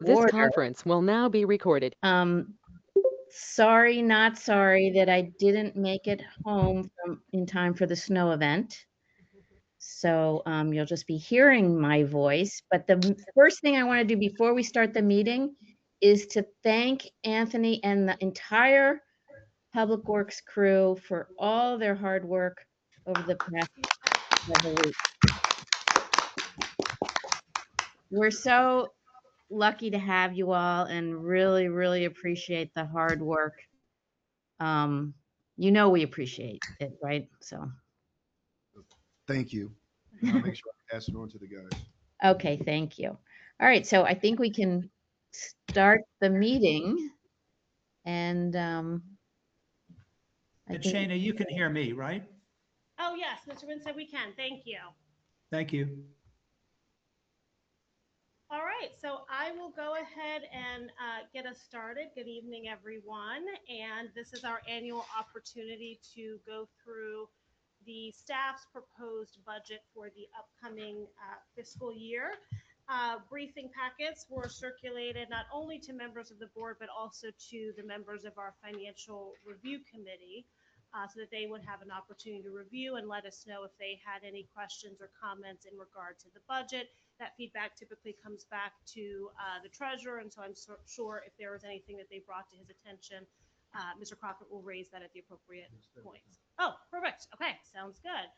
This order. conference will now be recorded. Sorry, not sorry that I didn't make it home in time for the snow event. So you'll just be hearing my voice. But the first thing I want to do before we start the meeting is to thank Anthony and the entire Public Works crew for all their hard work over the past several weeks. We're so lucky to have you all and really, really appreciate the hard work. We appreciate it, right? So, Thank you. And I'll make sure I pass it on to the guys. okay, thank you. All right, so I think we can start the meeting. And And Shana, you can hear me, right? Oh, yes, Mr. Winstead, we can. Thank you. Thank you. All right, so I will go ahead and get us started. Good evening, everyone. And this is our annual opportunity to go through the staff's proposed budget for the upcoming fiscal year. Briefing packets were circulated not only to members of the board, but also to the members of our financial review committee. So that they would have an opportunity to review and let us know if they had any questions or comments in regard to the budget. That feedback typically comes back to the treasurer, and so I'm sure if there was anything that they brought to his attention, Mr. Crockett will raise that at the appropriate points. Oh, perfect. Okay, sounds good.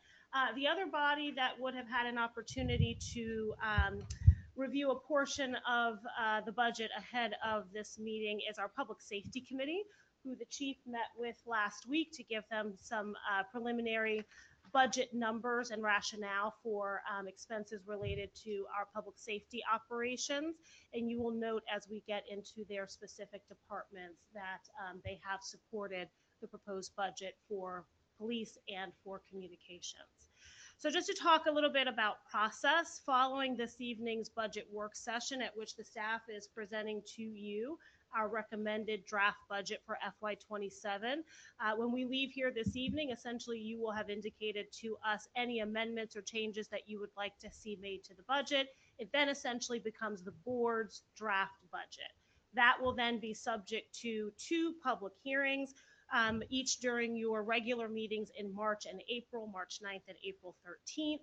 The other body that would have had an opportunity to review a portion of the budget ahead of this meeting is our Public Safety Committee, who the chief met with last week to give them some preliminary budget numbers and rationale for expenses related to our public safety operations. And you will note as we get into their specific departments that they have supported the proposed budget for police and for communications. So just to talk a little bit about process, following this evening's budget work session at which the staff is presenting to you our recommended draft budget for FY27. When we leave here this evening, essentially you will have indicated to us any amendments or changes that you would like to see made to the budget. It then essentially becomes the board's draft budget. That will then be subject to 2 public hearings, each during your regular meetings in March and April, March 9th and April 13th.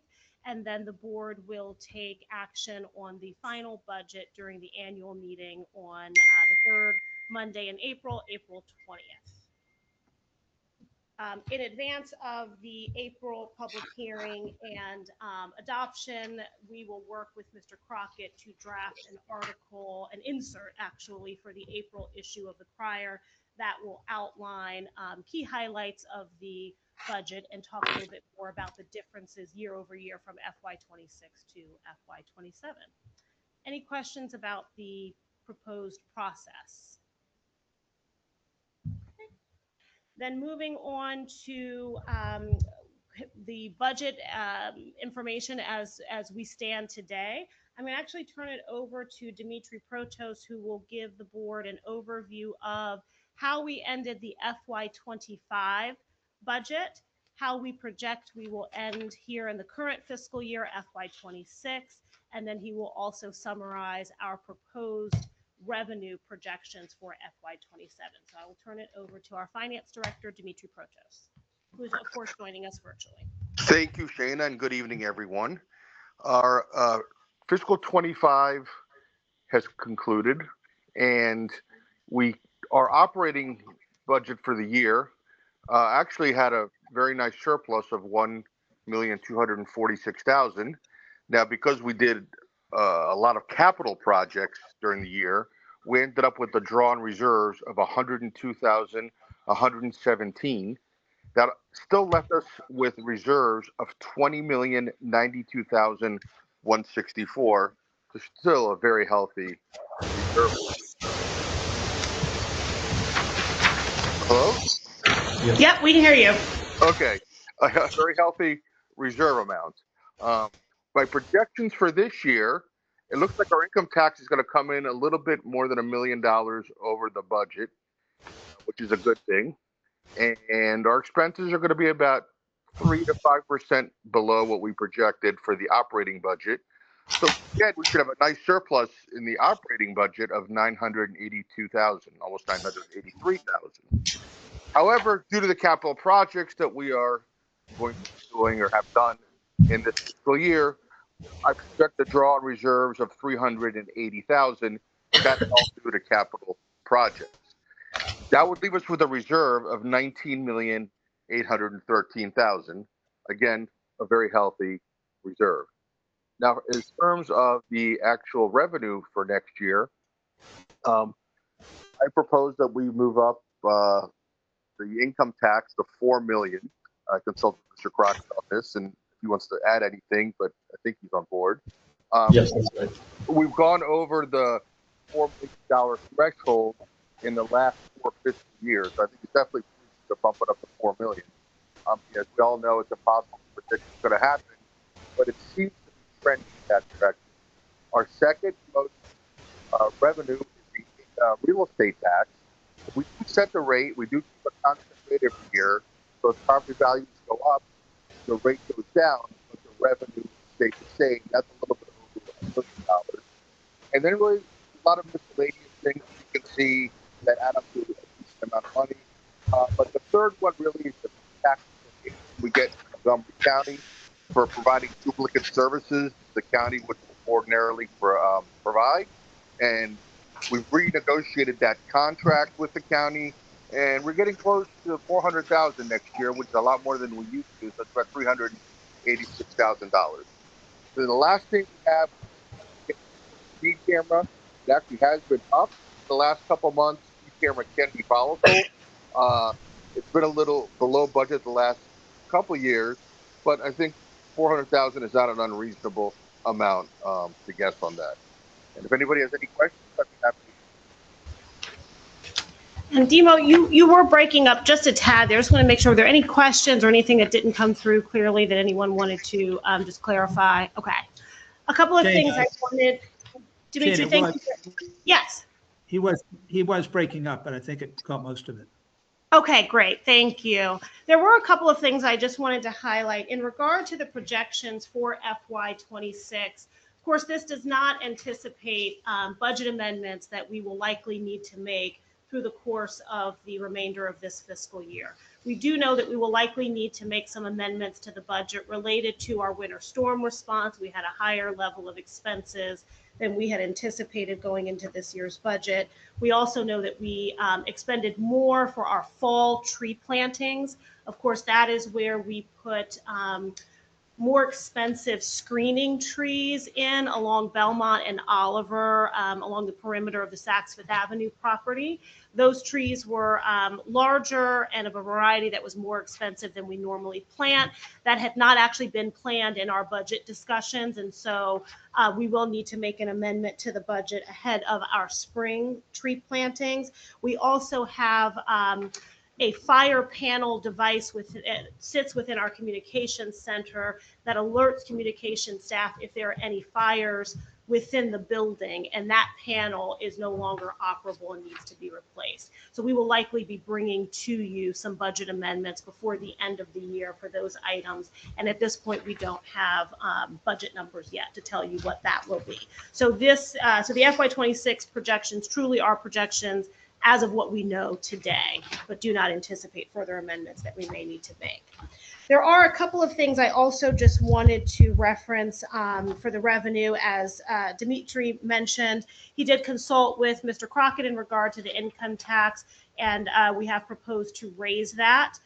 And then the board will take action on the final budget during the annual meeting on the third Monday in April, April 20th. In advance of the April public hearing and adoption, we will work with Mr. Crockett to draft an article, an insert actually, for the April issue of the Crier that will outline key highlights of the budget and talk a little bit more about the differences year over year from FY26 to FY27. Any questions about the proposed process? Okay. Then moving on to the budget information as we stand today, I'm going to actually turn it over to Dimitri Protos, who will give the board an overview of how we ended the FY25 budget, how we project we will end here in the current fiscal year, FY26, and then he will also summarize our proposed revenue projections for FY27. So I will turn it over to our finance director, Dimitri Protos, who is, of course, joining us virtually. Thank you, Shana, and good evening, everyone. Our fiscal 25 has concluded, and our operating budget for the year actually had a very nice surplus of $1,246,000. Now, because we did a lot of capital projects during the year, we ended up with the drawn reserves of 102,117. That still left us with reserves of 20,092,164. So still a very healthy reserve. Hello? Yep, we can hear you. Okay, a very healthy reserve amount. My projections for this year, it looks like our income tax is going to come in a little bit more than $1 million over the budget, which is a good thing. And our expenses are going to be about 3 to 5% below what we projected for the operating budget. So again, we should have a nice surplus in the operating budget of 982,000, almost 983,000. However, due to the capital projects that we are going to be doing or have done in this fiscal year, I project a draw on reserves of 380,000, but that's all due to capital projects. That would leave us with a reserve of 19,813,000. Again, a very healthy reserve. Now, in terms of the actual revenue for next year, I propose that we move up the income tax to 4 million. I consulted Mr. Crockett on this, and if he wants to add anything, but I think he's on board. Yes, that's right. We've gone over the $4 million threshold in the last 4 fiscal years. I think it's definitely prudent to bump it up to 4 million. As we all know, it's impossible to predict what's going to happen, but it seems to be trending in that direction. Our second most revenue is the real estate tax. We do set the rate. We do keep a constant rate every year. So as property values go up, the rate goes down, but the revenue stays the same. That's a little bit over $1 million. And then really a lot of miscellaneous things you can see that add up to a decent amount of money. But the third one really is the tax we get in Montgomery County for providing duplicate services the county would ordinarily provide. And we've renegotiated that contract with the county, and we're getting close to 400,000 next year, which is a lot more than we used to. So it's about $386,000. Then the last thing we have is speed camera. It actually has been up the last couple of months. Speed camera can be volatile. It's been a little below budget the last couple of years, but I think 400,000 is not an unreasonable amount to guess on that. And if anybody has any questions, I'd be happy to. And Demo, you were breaking up just a tad there. I just want to make sure, were there any questions or anything that didn't come through clearly that anyone wanted to just clarify? Okay. A couple of Jane, things I wanted, Dimitri, Jane, thank you. Yes. He was breaking up, but I think it caught most of it. Okay, great. Thank you. There were a couple of things I just wanted to highlight in regard to the projections for FY26. Of course, this does not anticipate budget amendments that we will likely need to make through the course of the remainder of this fiscal year. We do know that we will likely need to make some amendments to the budget related to our winter storm response. We had a higher level of expenses than we had anticipated going into this year's budget. We also know that we expended more for our fall tree plantings. Of course, that is where we put more expensive screening trees in along Belmont and Oliver, along the perimeter of the Saks Fifth Avenue property. Those trees were larger and of a variety that was more expensive than we normally plant. That had not actually been planned in our budget discussions, and so we will need to make an amendment to the budget ahead of our spring tree plantings. We also have a fire panel device sits within our communications center that alerts communication staff if there are any fires within the building, and that panel is no longer operable and needs to be replaced. So we will likely be bringing to you some budget amendments before the end of the year for those items. And at this point, we don't have budget numbers yet to tell you what that will be. So the FY26 projections truly are projections as of what we know today, but do not anticipate further amendments that we may need to make. There are a couple of things I also just wanted to reference for the revenue. As Dimitri mentioned, he did consult with Mr. Crockett in regard to the income tax, and we have proposed to raise that.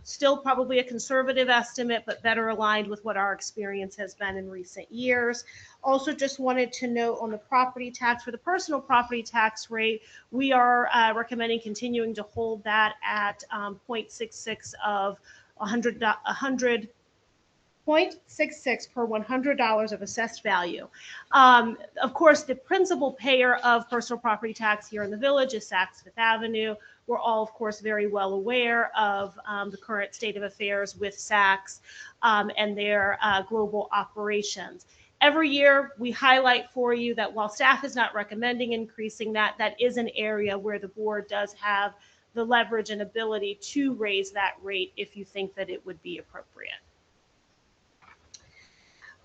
Still probably a conservative estimate, but better aligned with what our experience has been in recent years. Also just wanted to note on the property tax, for the personal property tax rate, we are recommending continuing to hold that at 0.66 of 100.66 per $100 of assessed value. Of course, the principal payer of personal property tax here in the village is Saks Fifth Avenue. We're all, of course, very well aware of the current state of affairs with Saks and their global operations. Every year, we highlight for you that while staff is not recommending increasing that, that is an area where the board does have the leverage and ability to raise that rate if you think that it would be appropriate.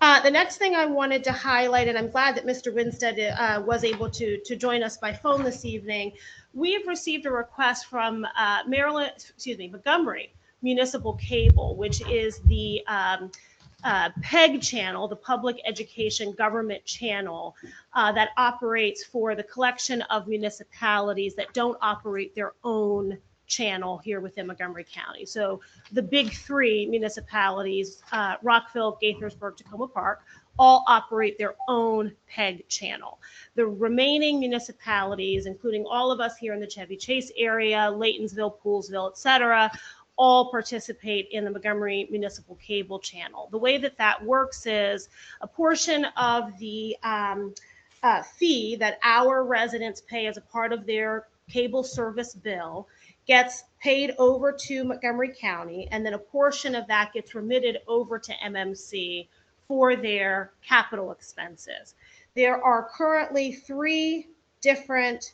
The next thing I wanted to highlight, and I'm glad that Mr. Winstead was able to join us by phone this evening. We've received a request from Montgomery Municipal Cable, which is the PEG channel, the Public Education Government channel, that operates for the collection of municipalities that don't operate their own channel here within Montgomery County. So the big three municipalities, Rockville, Gaithersburg, Tacoma Park, all operate their own PEG channel. The remaining municipalities, including all of us here in the Chevy Chase area, Laytonsville, Poolsville, et cetera, all participate in the Montgomery Municipal Cable channel. The way that that works is a portion of the fee that our residents pay as a part of their cable service bill gets paid over to Montgomery County, and then a portion of that gets remitted over to MMC for their capital expenses. There are currently 3 different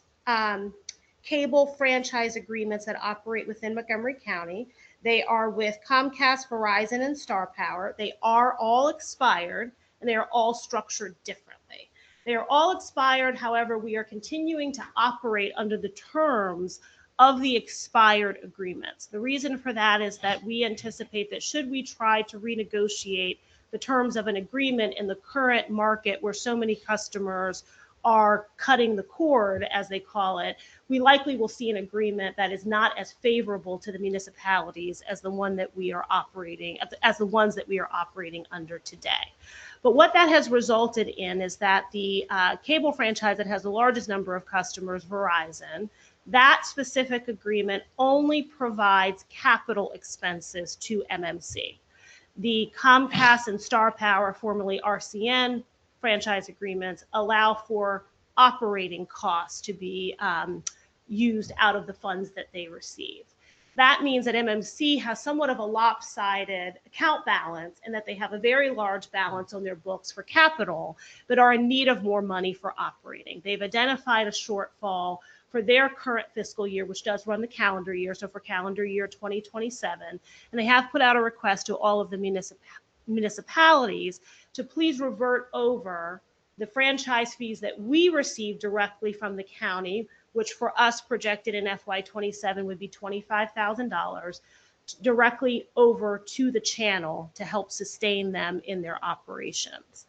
cable franchise agreements that operate within Montgomery County. They are with Comcast, Verizon, and Star Power. They are all expired, and they are all structured differently. They are all expired. However, we are continuing to operate under the terms of the expired agreements. The reason for that is that we anticipate that should we try to renegotiate the terms of an agreement in the current market where so many customers are cutting the cord, as they call it, we likely will see an agreement that is not as favorable to the municipalities as the one that we are operating, as the ones that we are operating under today. But what that has resulted in is that the cable franchise that has the largest number of customers, Verizon, that specific agreement only provides capital expenses to MMC. The Comcast and Star Power, formerly RCN, franchise agreements allow for operating costs to be used out of the funds that they receive. That means that MMC has somewhat of a lopsided account balance and that they have a very large balance on their books for capital, but are in need of more money for operating. They've identified a shortfall for their current fiscal year, which does run the calendar year, so for calendar year 2027, and they have put out a request to all of the municipalities to please revert over the franchise fees that we receive directly from the county, which for us projected in FY27 would be $25,000, directly over to the channel to help sustain them in their operations.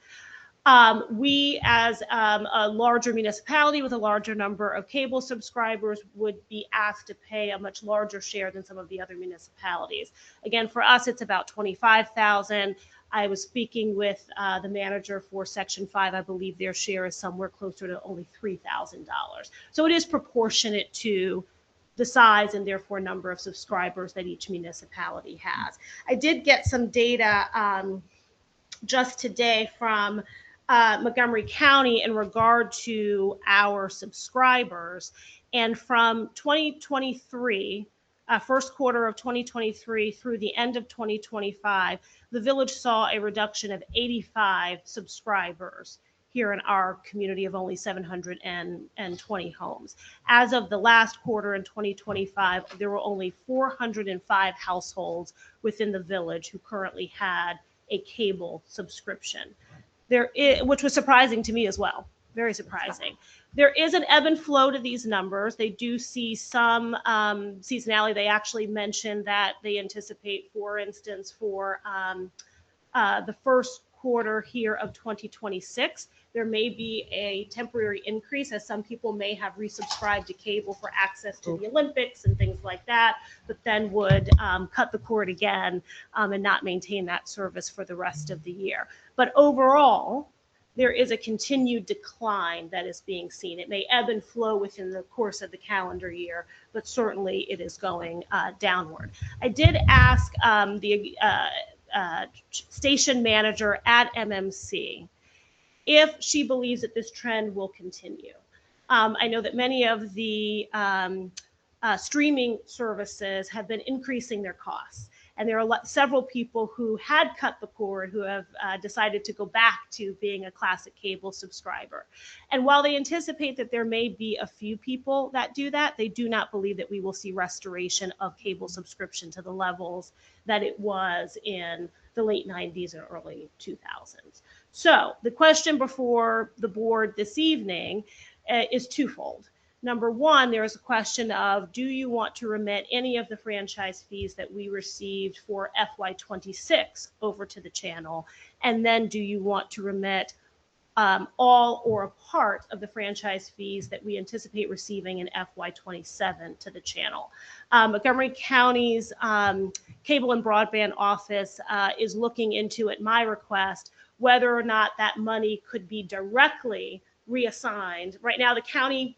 We, as a larger municipality with a larger number of cable subscribers, would be asked to pay a much larger share than some of the other municipalities. Again, for us, it's about $25,000. I was speaking with the manager for Section 5. I believe their share is somewhere closer to only $3,000. So it is proportionate to the size and therefore number of subscribers that each municipality has. I did get some data just today from Montgomery County in regard to our subscribers. And from 2023, first quarter of 2023 through the end of 2025, the village saw a reduction of 85 subscribers here in our community of only 720 homes. As of the last quarter in 2025, there were only 405 households within the village who currently had a cable subscription. Which was surprising to me as well, very surprising. There is an ebb and flow to these numbers. They do see some seasonality. They actually mentioned that they anticipate, for instance, for the first quarter here of 2026, there may be a temporary increase as some people may have resubscribed to cable for access to the Olympics and things like that, but then would cut the cord again and not maintain that service for the rest of the year. But overall, there is a continued decline that is being seen. It may ebb and flow within the course of the calendar year, but certainly it is going downward. I did ask the station manager at MMC if she believes that this trend will continue. I know that many of the streaming services have been increasing their costs. And there are several people who had cut the cord who have decided to go back to being a classic cable subscriber. And while they anticipate that there may be a few people that do that, they do not believe that we will see restoration of cable subscription to the levels that it was in the late 90s and early 2000s. So the question before the board this evening is twofold. Number one, there is a question of, do you want to remit any of the franchise fees that we received for FY26 over to the channel? And then do you want to remit all or a part of the franchise fees that we anticipate receiving in FY27 to the channel? Montgomery County's Cable and Broadband Office is looking into, at my request, whether or not that money could be directly reassigned. Right now, the county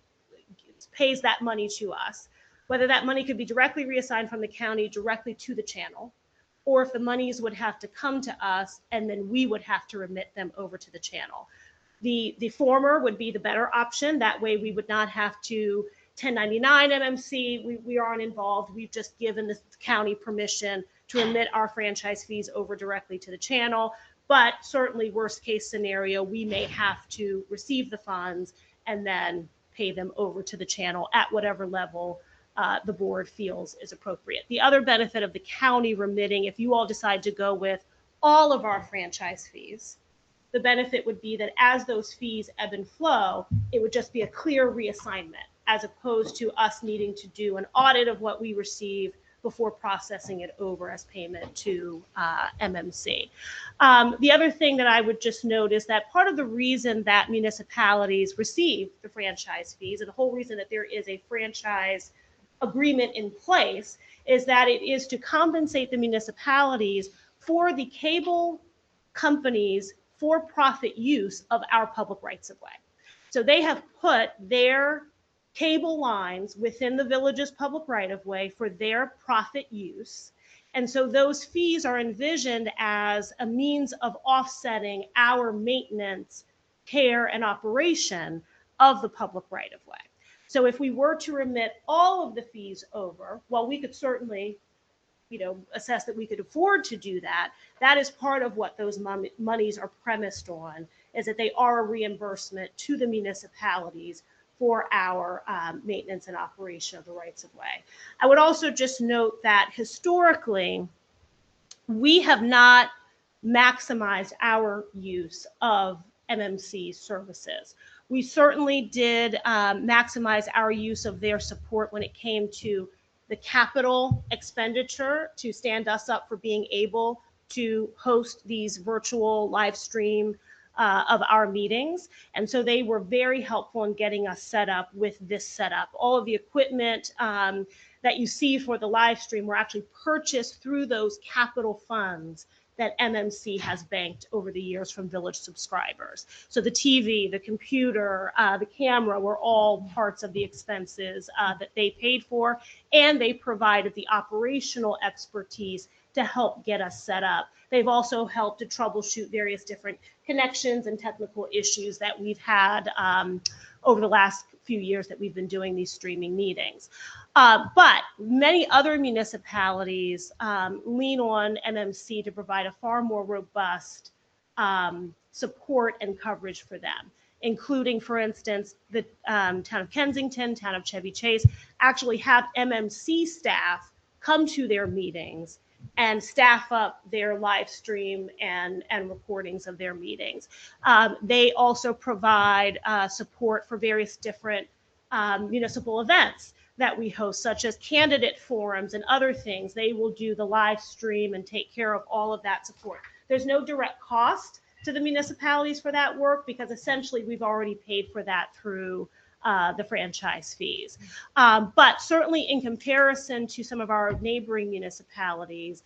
pays that money to us, whether that money could be directly reassigned from the county directly to the channel, or if the monies would have to come to us and then we would have to remit them over to the channel. The former would be the better option. That way we would not have to 1099 MMC. We aren't involved. We've just given the county permission to remit our franchise fees over directly to the channel. But certainly, worst case scenario, we may have to receive the funds and then pay them over to the channel at whatever level the board feels is appropriate. The other benefit of the county remitting, if you all decide to go with all of our franchise fees, the benefit would be that as those fees ebb and flow, it would just be a clear reassignment, as opposed to us needing to do an audit of what we receive before processing it over as payment to MMC. The other thing that I would just note is that part of the reason that municipalities receive the franchise fees, and the whole reason that there is a franchise agreement in place, is that it is to compensate the municipalities for the cable companies' for-profit use of our public rights of way. So they have put their cable lines within the village's public right of way for their profit use. And so those fees are envisioned as a means of offsetting our maintenance, care, and operation of the public right of way. So if we were to remit all of the fees over, well, we could certainly assess that we could afford to do that. That is part of what those monies are premised on, is that they are a reimbursement to the municipalities for our maintenance and operation of the rights of way. I would also just note that historically, we have not maximized our use of MMC services. We certainly did maximize our use of their support when it came to the capital expenditure to stand us up for being able to host these virtual live stream of our meetings. And so they were very helpful in getting us set up with this setup. All of the equipment that you see for the live stream were actually purchased through those capital funds that MMC has banked over the years from village subscribers. So the TV, the computer, the camera were all parts of the expenses that they paid for, and they provided the operational expertise to help get us set up. They've also helped to troubleshoot various different connections and technical issues that we've had over the last few years that we've been doing these streaming meetings. But many other municipalities lean on MMC to provide a far more robust support and coverage for them, including, for instance, the town of Kensington, town of Chevy Chase, actually have MMC staff come to their meetings and staff up their live stream and recordings of their meetings. They also provide support for various different municipal events that we host, such as candidate forums and other things. They will do the live stream and take care of all of that support. There's no direct cost to the municipalities for that work, because essentially we've already paid for that through the franchise fees. But certainly in comparison to some of our neighboring municipalities,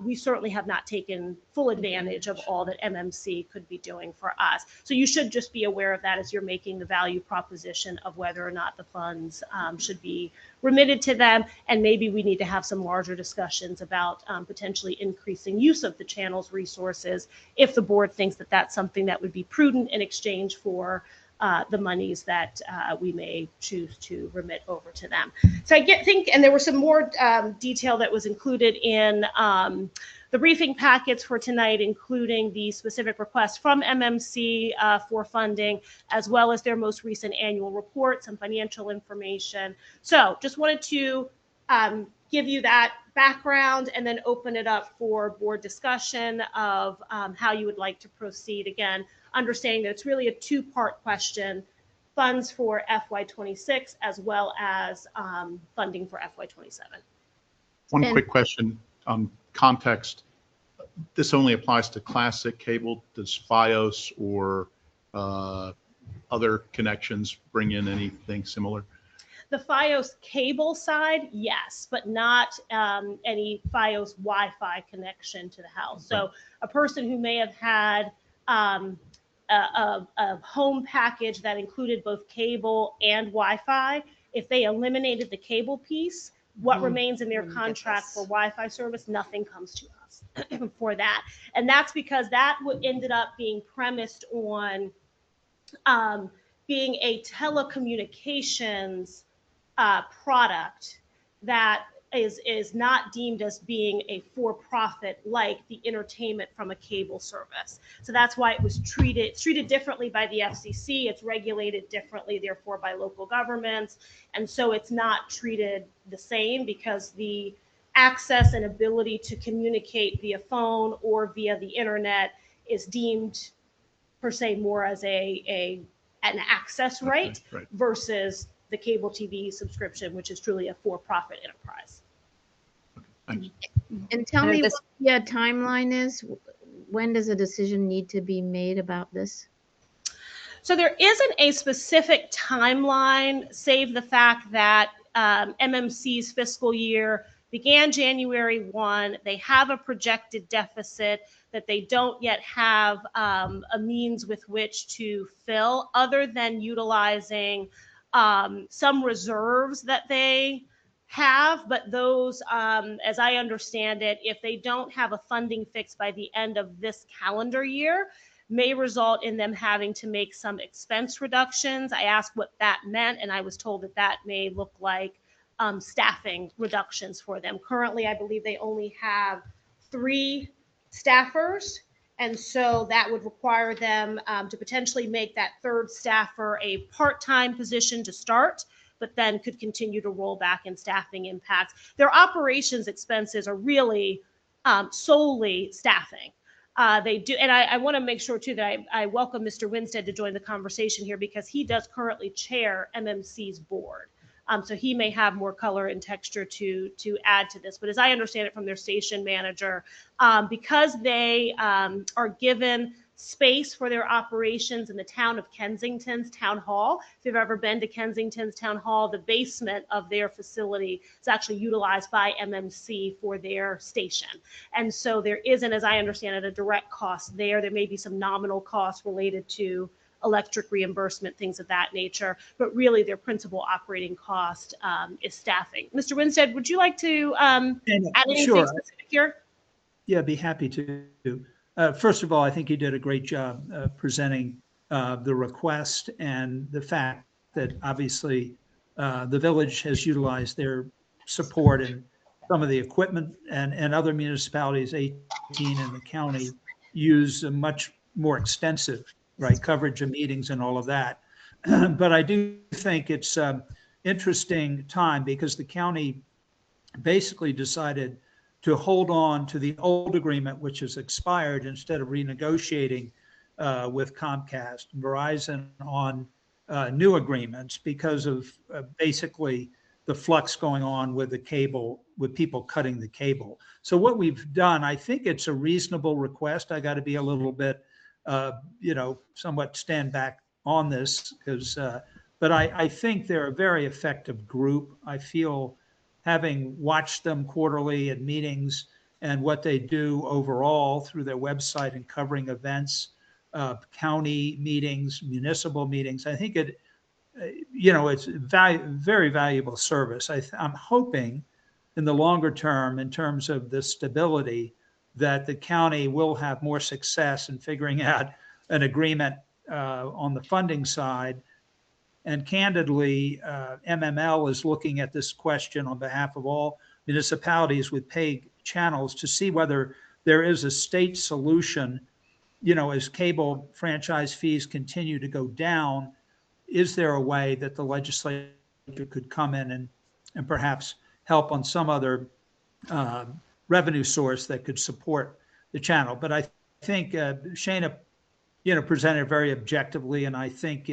we certainly have not taken full advantage of all that MMC could be doing for us. So you should just be aware of that as you're making the value proposition of whether or not the funds should be remitted to them. And maybe we need to have some larger discussions about potentially increasing use of the channel's resources if the board thinks that that's something that would be prudent in exchange for the monies that we may choose to remit over to them. So I think, and there were some more detail that was included in the briefing packets for tonight, including the specific requests from MMC for funding, as well as their most recent annual report, some financial information. So just wanted to give you that background and then open it up for board discussion of how you would like to proceed. Again, understanding that it's really a two-part question: funds for FY26 as well as funding for FY27. One And- quick question on context. This only applies to classic cable. Does FiOS or other connections bring in anything similar? The FiOS cable side, yes, but not any FiOS Wi-Fi connection to the house. So a person who may have had a home package that included both cable and Wi-Fi, if they eliminated the cable piece, what remains in their contract for Wi-Fi service, nothing comes to us for that. And that's because that ended up being premised on being a telecommunications product that is not deemed as being a for-profit like the entertainment from a cable service. So that's why it was treated differently by the FCC. It's regulated differently, therefore, by local governments. And so it's not treated the same because the access and ability to communicate via phone or via the internet is deemed per se more as an access right, versus the cable TV subscription, which is truly a for-profit enterprise. Thanks. And tell And me this- what the timeline is. When does a decision need to be made about this? So there isn't a specific timeline, save the fact that MMC's fiscal year began January 1. They have a projected deficit that they don't yet have a means with which to fill, other than utilizing some reserves that they have. But those, as I understand it, if they don't have a funding fix by the end of this calendar year, may result in them having to make some expense reductions. I asked what that meant, and I was told that that may look like staffing reductions for them. Currently, I believe they only have 3 staffers, and so that would require them to potentially make that 3rd staffer a part-time position to start, but then could continue to roll back in staffing impacts. Their operations expenses are really solely staffing. They do, and I want to make sure too that I welcome Mr. Winstead to join the conversation here, because he does currently chair MMC's board. So he may have more color and texture to add to this. But as I understand it from their station manager, because they are given space for their operations in the town of Kensington's town hall. If you've ever been to Kensington's town hall, the basement of their facility is actually utilized by MMC for their station. And so there isn't, as I understand it, a direct cost there. There may be some nominal costs related to electric reimbursement, things of that nature, but really their principal operating cost is staffing. Mr. Winstead, would you like to add anything specific here? Yeah, be happy to. First of all, I think you did a great job presenting the request and the fact that obviously the village has utilized their support and some of the equipment, and other municipalities, 18 in the county, use a much more extensive coverage of meetings and all of that. But I do think it's an interesting time, because the county basically decided to hold on to the old agreement, which has expired, instead of renegotiating with Comcast and Verizon on new agreements, because of basically the flux going on with the cable, with people cutting the cable. So what we've done, I think it's a reasonable request. I got to be a little bit, somewhat stand back on this, because, but I think they're a very effective group. I feel, having watched them quarterly at meetings and what they do overall through their website and covering events, county meetings, municipal meetings, I think it's very valuable service. I'm hoping in the longer term, in terms of the stability, that the county will have more success in figuring out an agreement on the funding side. And candidly, MML is looking at this question on behalf of all municipalities with paid channels to see whether there is a state solution. As cable franchise fees continue to go down, is there a way that the legislature could come in and perhaps help on some other revenue source that could support the channel. But I think Shana, presented very objectively, and I think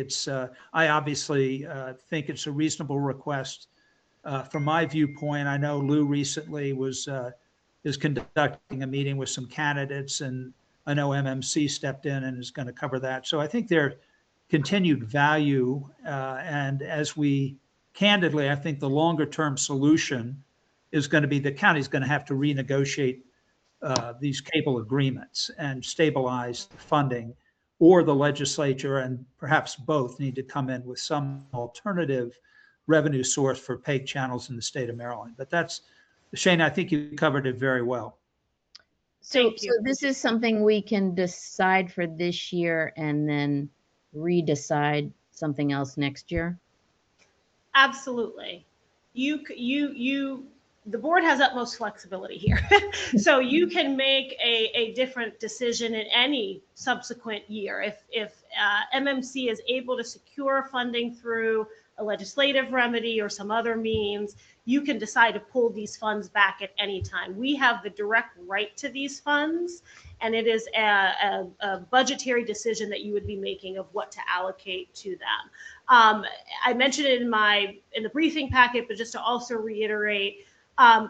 I obviously think it's a reasonable request. From my viewpoint, I know Lou recently is conducting a meeting with some candidates, and I know MMC stepped in and is going to cover that. So I think there's continued value, and candidly, I think the longer term solution is going to be the county's going to have to renegotiate these cable agreements and stabilize the funding, or the legislature and perhaps both need to come in with some alternative revenue source for paid channels in the state of Maryland. But Shane, I think you covered it very well. Thank you. So this is something we can decide for this year and then redecide something else next year? Absolutely. The board has utmost flexibility here. So you can make a different decision in any subsequent year. If MMC is able to secure funding through a legislative remedy or some other means, you can decide to pull these funds back at any time. We have the direct right to these funds, and it is a budgetary decision that you would be making of what to allocate to them. I mentioned it in the briefing packet, but just to also reiterate,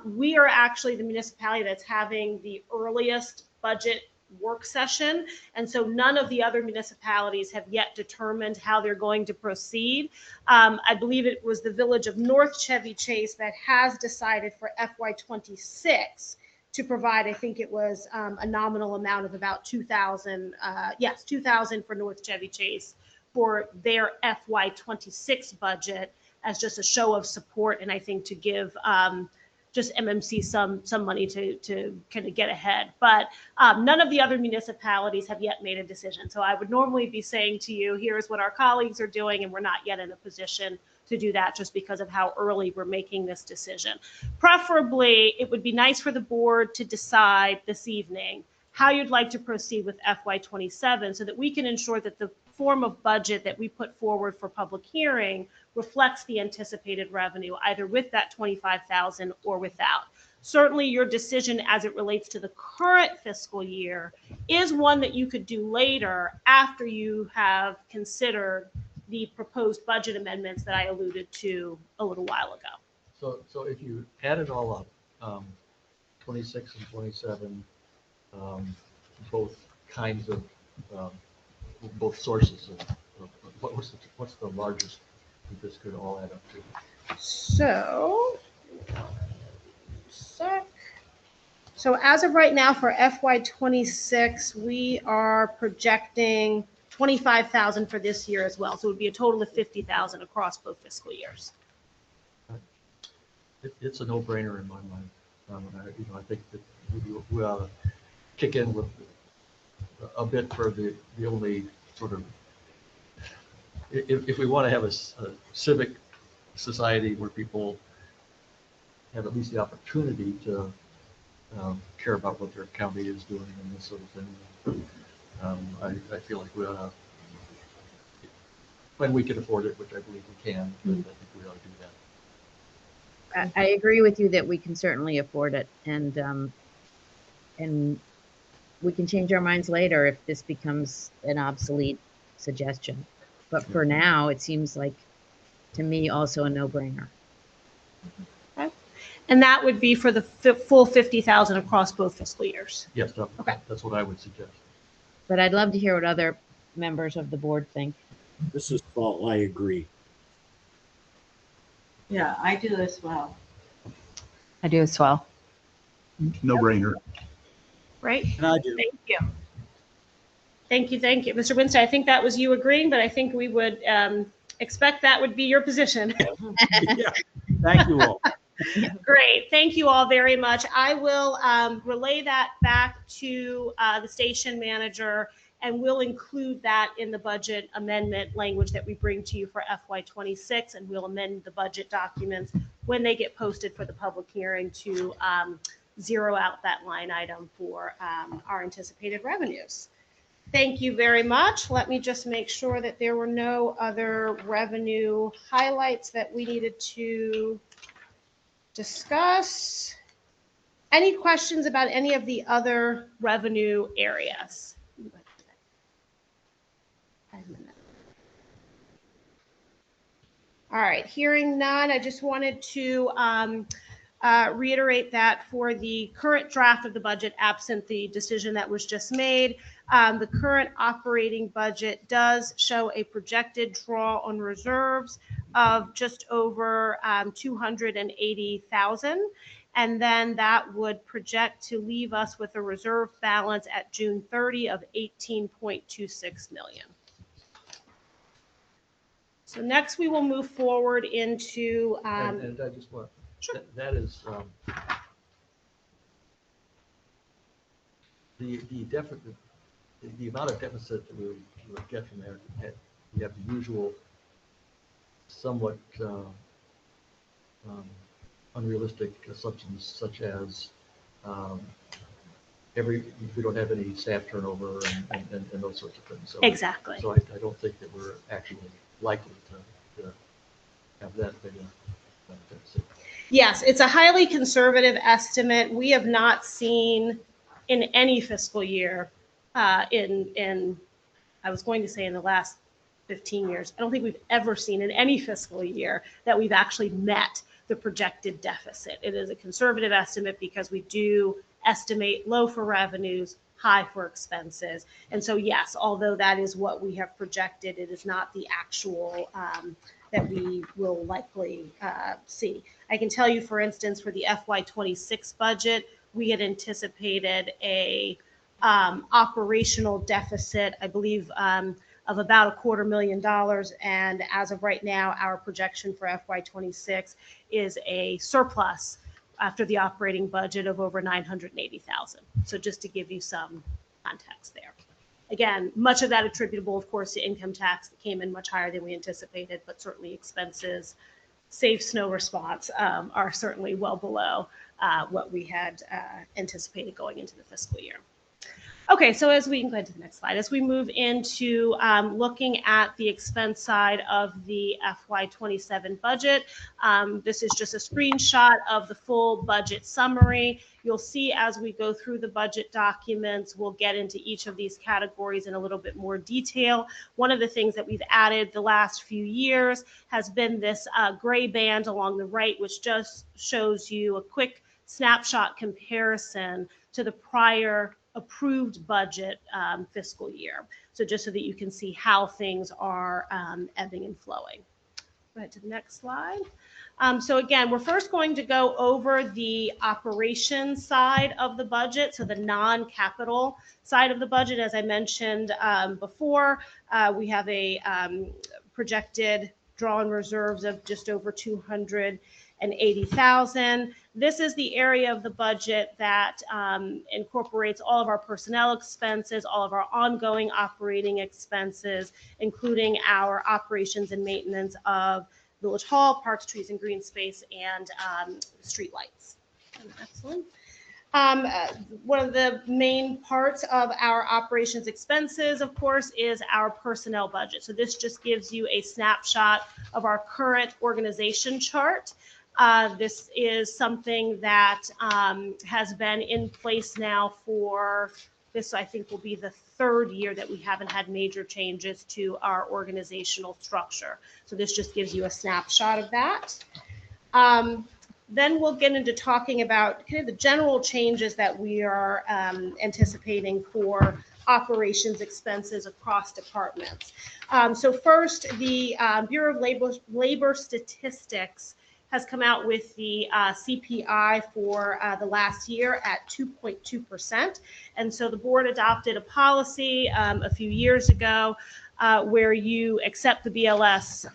we are actually the municipality that's having the earliest budget work session. And so none of the other municipalities have yet determined how they're going to proceed. I believe it was the village of North Chevy Chase that has decided for FY26 to provide, I think it was a nominal amount of about $2,000. Yes, $2,000 for North Chevy Chase for their FY26 budget as just a show of support, and I think to give just MMC some money to kind of get ahead. But none of the other municipalities have yet made a decision. So I would normally be saying to you, here's what our colleagues are doing, and we're not yet in a position to do that just because of how early we're making this decision. Preferably, it would be nice for the board to decide this evening how you'd like to proceed with FY27 so that we can ensure that the form of budget that we put forward for public hearing reflects the anticipated revenue, either with that $25,000 or without. Certainly your decision as it relates to the current fiscal year is one that you could do later after you have considered the proposed budget amendments that I alluded to a little while ago. So if you add it all up, 26 and 27, both kinds of, both sources of what's the largest that this could all add up to? So as of right now for FY26, we are projecting $25,000 for this year as well. So it would be a total of $50,000 across both fiscal years. It's a no-brainer in my mind. I think that we ought to kick in with a bit for the only sort of, if we want to have a civic society where people have at least the opportunity to care about what their county is doing and this sort of thing, I feel like we ought to, when we can afford it, which I believe we can, but I think we ought to do that. I agree with you that we can certainly afford it, and we can change our minds later if this becomes an obsolete suggestion. But for now, it seems like, to me, also a no-brainer. Okay. And that would be for the full $50,000 across both fiscal years. Yes, Okay. That's what I would suggest. But I'd love to hear what other members of the board think. This is Paul. I agree. Yeah, I do as well. I do as well. No brainer. Right? And I do. Thank you. Thank you. Thank you. Mr. Winstead, I think that was you agreeing, but I think we would expect that would be your position. Yeah. Thank you all. Great. Thank you all very much. I will relay that back to the station manager, and we'll include that in the budget amendment language that we bring to you for FY26, and we'll amend the budget documents when they get posted for the public hearing to zero out that line item for our anticipated revenues. Thank you very much. Let me just make sure that there were no other revenue highlights that we needed to discuss. Any questions about any of the other revenue areas? All right, hearing none, I just wanted to reiterate that for the current draft of the budget, absent the decision that was just made, the current operating budget does show a projected draw on reserves of just over 280,000. And then that would project to leave us with a reserve balance at June 30 of 18.26 million. So next we will move forward into. And I just want, Sure. that is, the deficit, the amount of deficit that we would get from there, you have the usual somewhat unrealistic assumptions such as we don't have any staff turnover and those sorts of things. So Exactly. So I don't think that we're actually likely to have that big a deficit. Yes, it's a highly conservative estimate. We have not seen in any fiscal year in I was going to say in the last 15 years, I don't think we've ever seen in any fiscal year that we've actually met the projected deficit. It is a conservative estimate because we do estimate low for revenues, high for expenses. And so, yes, although that is what we have projected, it is not the actual that we will likely see. I can tell you, for instance, for the FY26 budget, we had anticipated a operational deficit, I believe, of about $250,000. And as of right now, our projection for FY26 is a surplus after the operating budget of over $980,000. So just to give you some context there. Again, much of that attributable, of course, to income tax that came in much higher than we anticipated, but certainly expenses, save snow response, are certainly well below what we had anticipated going into the fiscal year. Okay, so as we can go ahead to the next slide, as we move into looking at the expense side of the FY27 budget, this is just a screenshot of the full budget summary. You'll see as we go through the budget documents, we'll get into each of these categories in a little bit more detail. One of the things that we've added the last few years has been this gray band along the right, which just shows you a quick snapshot comparison to the prior approved budget fiscal year. So just so that you can see how things are ebbing and flowing. Go ahead to the next slide. So again, we're first going to go over the operations side of the budget, so the non-capital side of the budget. As I mentioned before, we have a projected draw on reserves of just over 280,000. This is the area of the budget that incorporates all of our personnel expenses, all of our ongoing operating expenses, including our operations and maintenance of Village Hall, parks, trees, and green space, and street lights. Excellent. One of the main parts of our operations expenses, of course, is our personnel budget. So this just gives you a snapshot of our current organization chart. This is something that has been in place now for this, I think, will be the third year that we haven't had major changes to our organizational structure. So this just gives you a snapshot of that. Then we'll get into talking about kind of the general changes that we are anticipating for operations expenses across departments. So first, the Bureau of Labor Statistics has come out with the CPI for the last year at 2.2%. And so the board adopted a policy a few years ago where you accept the BLS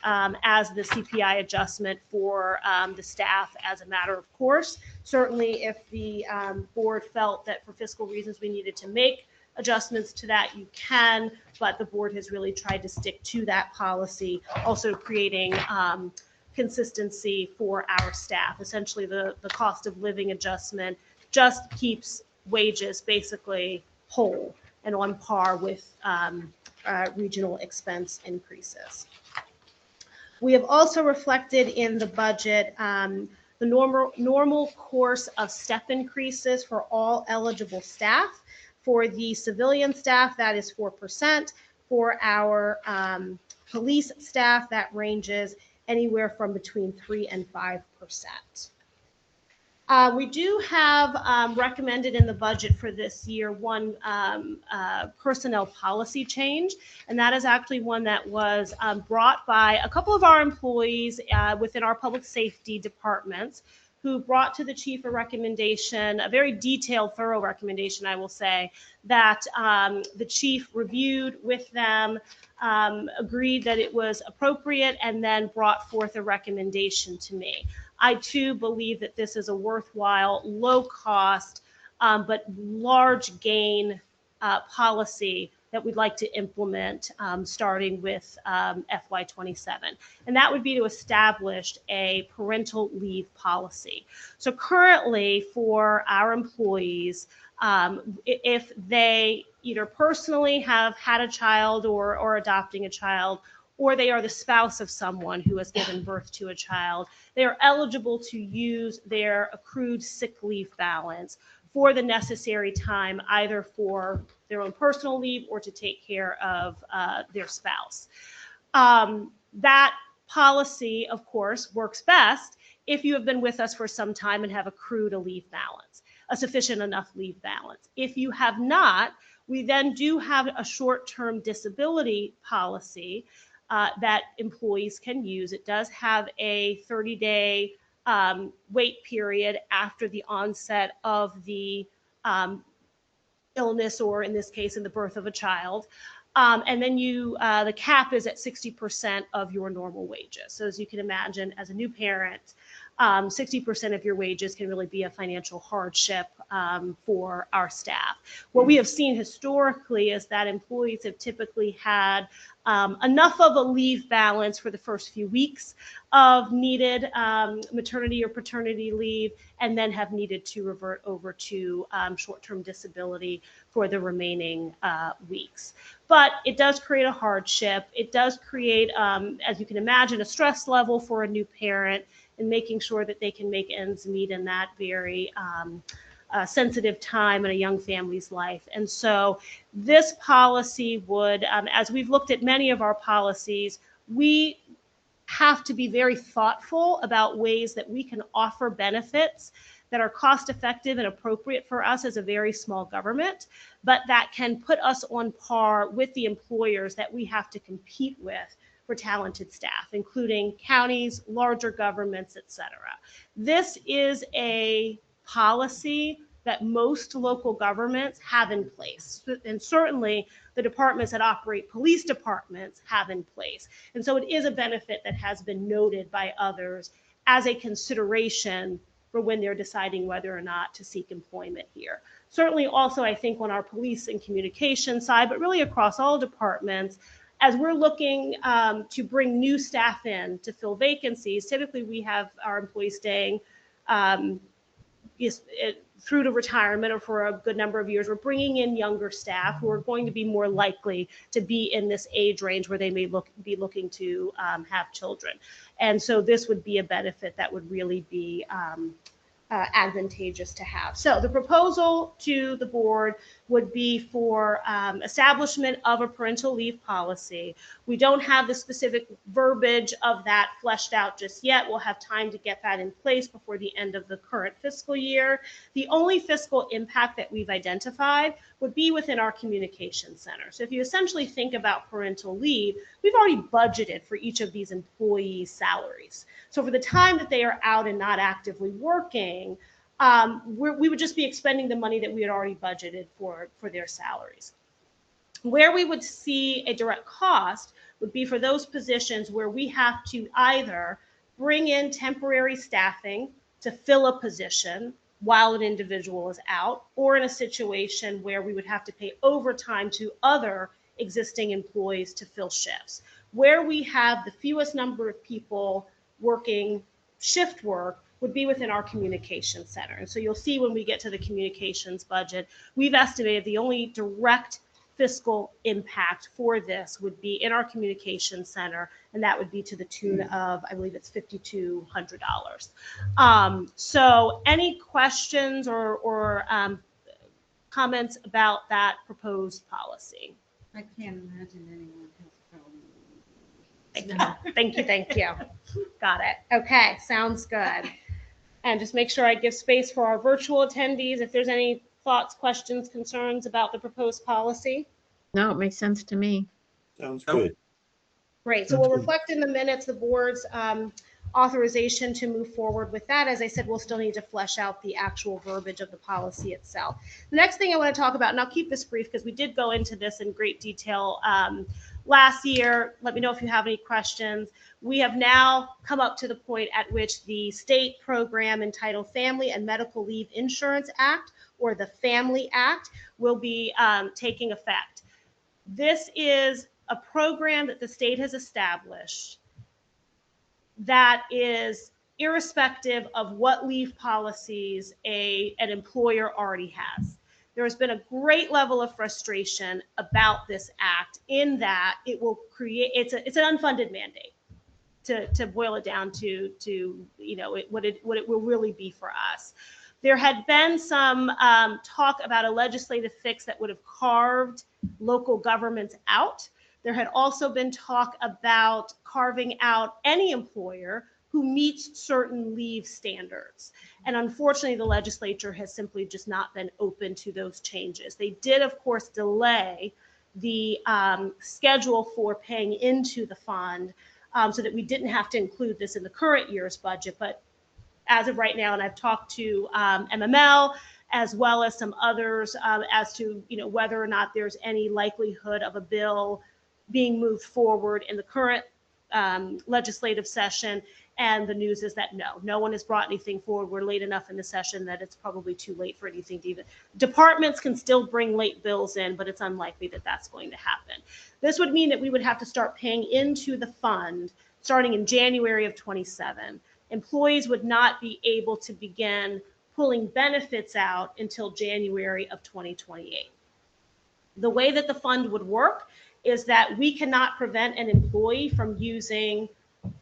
as the CPI adjustment for the staff as a matter of course. Certainly, if the board felt that for fiscal reasons we needed to make adjustments to that, you can, but the board has really tried to stick to that policy, also creating consistency for our staff. Essentially, the cost of living adjustment just keeps wages basically whole and on par with regional expense increases. We have also reflected in the budget the normal course of step increases for all eligible staff. For the civilian staff, that is 4%. For our police staff, that ranges anywhere from between 3 and 5%. We do have recommended in the budget for this year one personnel policy change, and that is actually one that was brought by a couple of our employees within our public safety departments, who brought to the chief a recommendation, a very detailed, thorough recommendation, I will say, that the chief reviewed with them, agreed that it was appropriate, and then brought forth a recommendation to me. I too believe that this is a worthwhile, low cost, but large gain policy that we'd like to implement starting with FY27. And that would be to establish a parental leave policy. So currently for our employees, if they either personally have had a child or adopting a child, or they are the spouse of someone who has given birth to a child, they are eligible to use their accrued sick leave balance for the necessary time, either for their own personal leave or to take care of their spouse. That policy, of course, works best if you have been with us for some time and have accrued a leave balance, a sufficient enough leave balance. If you have not, we then do have a short-term disability policy that employees can use. It does have a 30-day wait period after the onset of the illness, or in this case, in the birth of a child. And then the cap is at 60% of your normal wages. So as you can imagine, as a new parent, 60% of your wages can really be a financial hardship for our staff. What we have seen historically is that employees have typically had enough of a leave balance for the first few weeks of needed maternity or paternity leave, and then have needed to revert over to short-term disability for the remaining weeks. But it does create a hardship. It does create, as you can imagine, a stress level for a new parent, and making sure that they can make ends meet in that very sensitive time in a young family's life. And so this policy would, as we've looked at many of our policies, we have to be very thoughtful about ways that we can offer benefits that are cost effective and appropriate for us as a very small government, but that can put us on par with the employers that we have to compete with for talented staff, including counties, larger governments, et cetera. This is a policy that most local governments have in place, and certainly the departments that operate police departments have in place. And so it is a benefit that has been noted by others as a consideration for when they're deciding whether or not to seek employment here. Certainly also, I think, on our police and communication side, but really across all departments, as we're looking to bring new staff in to fill vacancies, typically we have our employees staying through to retirement or for a good number of years. We're bringing in younger staff who are going to be more likely to be in this age range where they may be looking to have children. And so this would be a benefit that would really be advantageous to have. So the proposal to the board would be for establishment of a parental leave policy. We don't have the specific verbiage of that fleshed out just yet. We'll have time to get that in place before the end of the current fiscal year. The only fiscal impact that we've identified would be within our communication center. So if you essentially think about parental leave, we've already budgeted for each of these employees' salaries. So for the time that they are out and not actively working, we would just be expending the money that we had already budgeted for their salaries. Where we would see a direct cost would be for those positions where we have to either bring in temporary staffing to fill a position while an individual is out, or in a situation where we would have to pay overtime to other existing employees to fill shifts. Where we have the fewest number of people working shift work would be within our communication center. And so you'll see when we get to the communications budget, we've estimated the only direct fiscal impact for this would be in our communication center, and that would be to the tune of, I believe it's $5,200. So any questions or comments about that proposed policy? I can't imagine anyone has a problem. Thank you. Thank you. Got it. Okay, sounds good. And just make sure I give space for our virtual attendees if there's any thoughts, questions, concerns about the proposed policy. No, it makes sense to me. Sounds Nope. good. Great. So Sounds we'll good. reflect in the minutes the board's authorization to move forward with that. As I said, we'll still need to flesh out the actual verbiage of the policy itself. The next thing I want to talk about, and I'll keep this brief because we did go into this in great detail last year. Let me know if you have any questions. We have now come up to the point at which the state program entitled Family and Medical Leave Insurance Act, or the Family Act, will be taking effect. This is a program that the state has established that is irrespective of what leave policies an employer already has. There has been a great level of frustration about this act in that it will create, it's an unfunded mandate. To boil it down to what it will really be for us. There had been some talk about a legislative fix that would have carved local governments out. There had also been talk about carving out any employer who meets certain leave standards. And unfortunately, the legislature has simply just not been open to those changes. They did, of course, delay the schedule for paying into the fund so that we didn't have to include this in the current year's budget. But as of right now, and I've talked to MML as well as some others as to whether or not there's any likelihood of a bill being moved forward in the current legislative session. And the news is that no one has brought anything forward. We're late enough in the session that it's probably too late for anything to even. Departments can still bring late bills in, but it's unlikely that that's going to happen. This would mean that we would have to start paying into the fund starting in January of 27. Employees would not be able to begin pulling benefits out until January of 2028. The way that the fund would work is that we cannot prevent an employee from using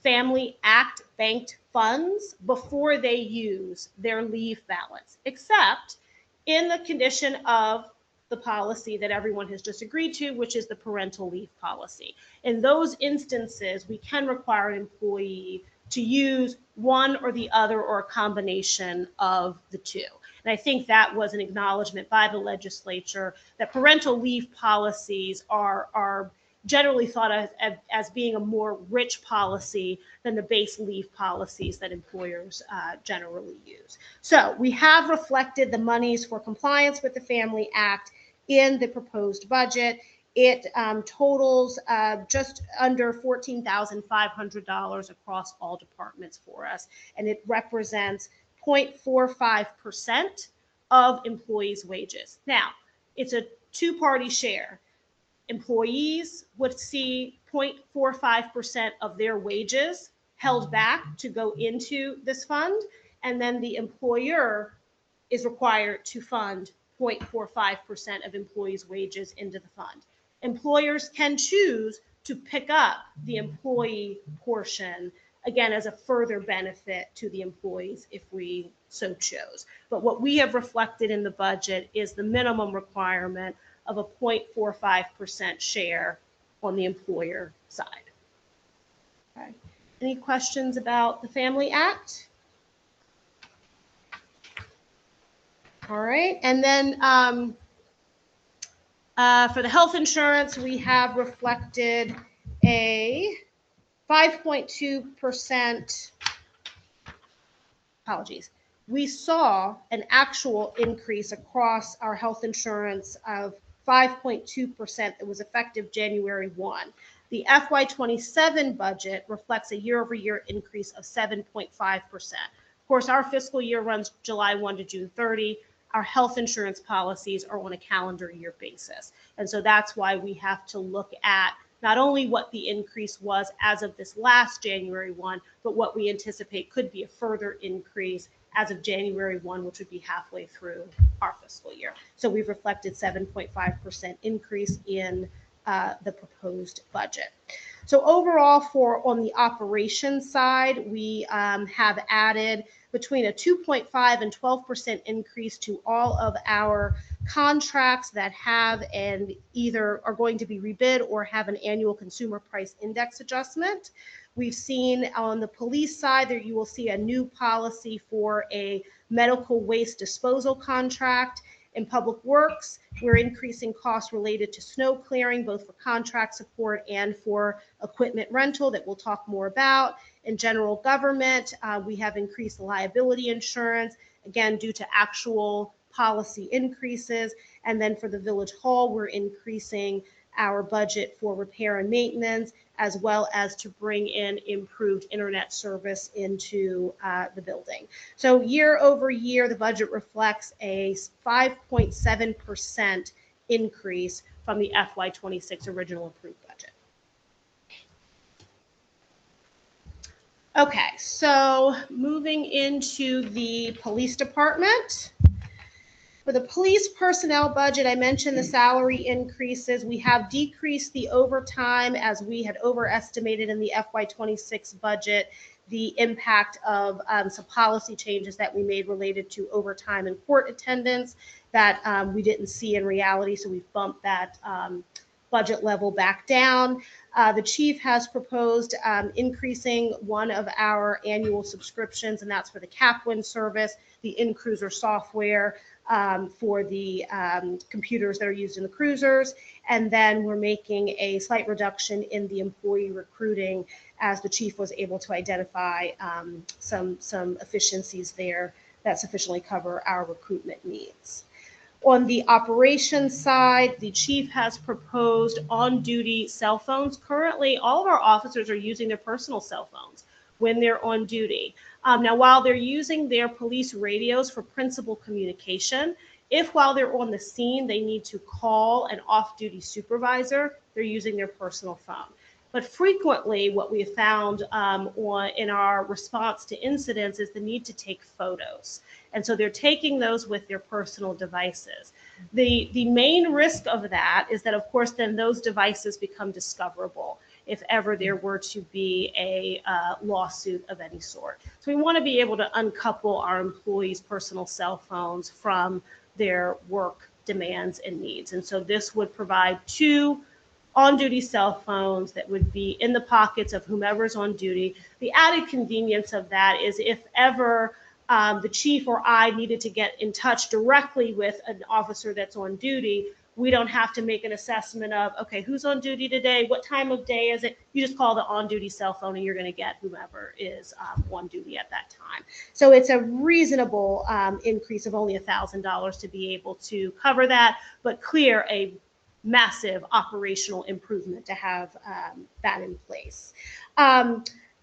Family Act banked funds before they use their leave balance, except in the condition of the policy that everyone has just agreed to, which is the parental leave policy. In those instances, we can require an employee to use one or the other or a combination of the two. And I think that was an acknowledgement by the legislature that parental leave policies are generally thought of as being a more rich policy than the base leave policies that employers generally use. So we have reflected the monies for compliance with the Family Act in the proposed budget. It totals just under $14,500 across all departments for us, and it represents 0.45% of employees' wages. Now, it's a two-party share. Employees would see 0.45% of their wages held back to go into this fund, and then the employer is required to fund 0.45% of employees' wages into the fund. Employers can choose to pick up the employee portion, again, as a further benefit to the employees if we so chose. But what we have reflected in the budget is the minimum requirement of a 0.45% share on the employer side. Okay. Any questions about the Family Act? All right, and then for the health insurance, we have reflected a 5.2%, apologies. We saw an actual increase across our health insurance of 5.2% that was effective January 1. The FY2027 budget reflects a year-over-year increase of 7.5%. Of course, our fiscal year runs July 1 to June 30. Our health insurance policies are on a calendar year basis. And so that's why we have to look at not only what the increase was as of this last January 1, but what we anticipate could be a further increase as of January 1, which would be halfway through our fiscal year. So we've reflected 7.5% increase in the proposed budget. So overall, on the operations side, we have added between a 2.5 and 12% increase to all of our contracts that have and either are going to be rebid or have an annual consumer price index adjustment. We've seen on the police side that you will see a new policy for a medical waste disposal contract. In Public Works, we're increasing costs related to snow clearing, both for contract support and for equipment rental that we'll talk more about. In General Government, we have increased liability insurance, again, due to actual policy increases. And then for the Village Hall, we're increasing our budget for repair and maintenance, as well as to bring in improved internet service into the building. So year over year, the budget reflects a 5.7% increase from the FY26 original approved budget. Okay, so moving into the police department. For the police personnel budget, I mentioned the salary increases. We have decreased the overtime as we had overestimated in the FY26 budget the impact of some policy changes that we made related to overtime and court attendance that we didn't see in reality. So we've bumped that budget level back down. The chief has proposed increasing one of our annual subscriptions, and that's for the Capwin service, the in-cruiser software for the computers that are used in the cruisers. And then we're making a slight reduction in the employee recruiting as the chief was able to identify some efficiencies there that sufficiently cover our recruitment needs. On the operations side, the chief has proposed on-duty cell phones. Currently, all of our officers are using their personal cell phones when they're on duty. Now, while they're using their police radios for principal communication, if while they're on the scene, they need to call an off-duty supervisor, they're using their personal phone. But frequently, what we have found in our response to incidents is the need to take photos. And so they're taking those with their personal devices. The main risk of that is that, of course, then those devices become discoverable if ever there were to be a lawsuit of any sort. So we want to be able to uncouple our employees' personal cell phones from their work demands and needs. And so this would provide 2 on-duty cell phones that would be in the pockets of whomever's on duty. The added convenience of that is if ever the chief or I needed to get in touch directly with an officer that's on duty, we don't have to make an assessment of, okay, who's on duty today? What time of day is it? You just call the on-duty cell phone and you're going to get whomever is on duty at that time. So it's a reasonable increase of only $1,000 to be able to cover that, but clear a massive operational improvement to have that in place.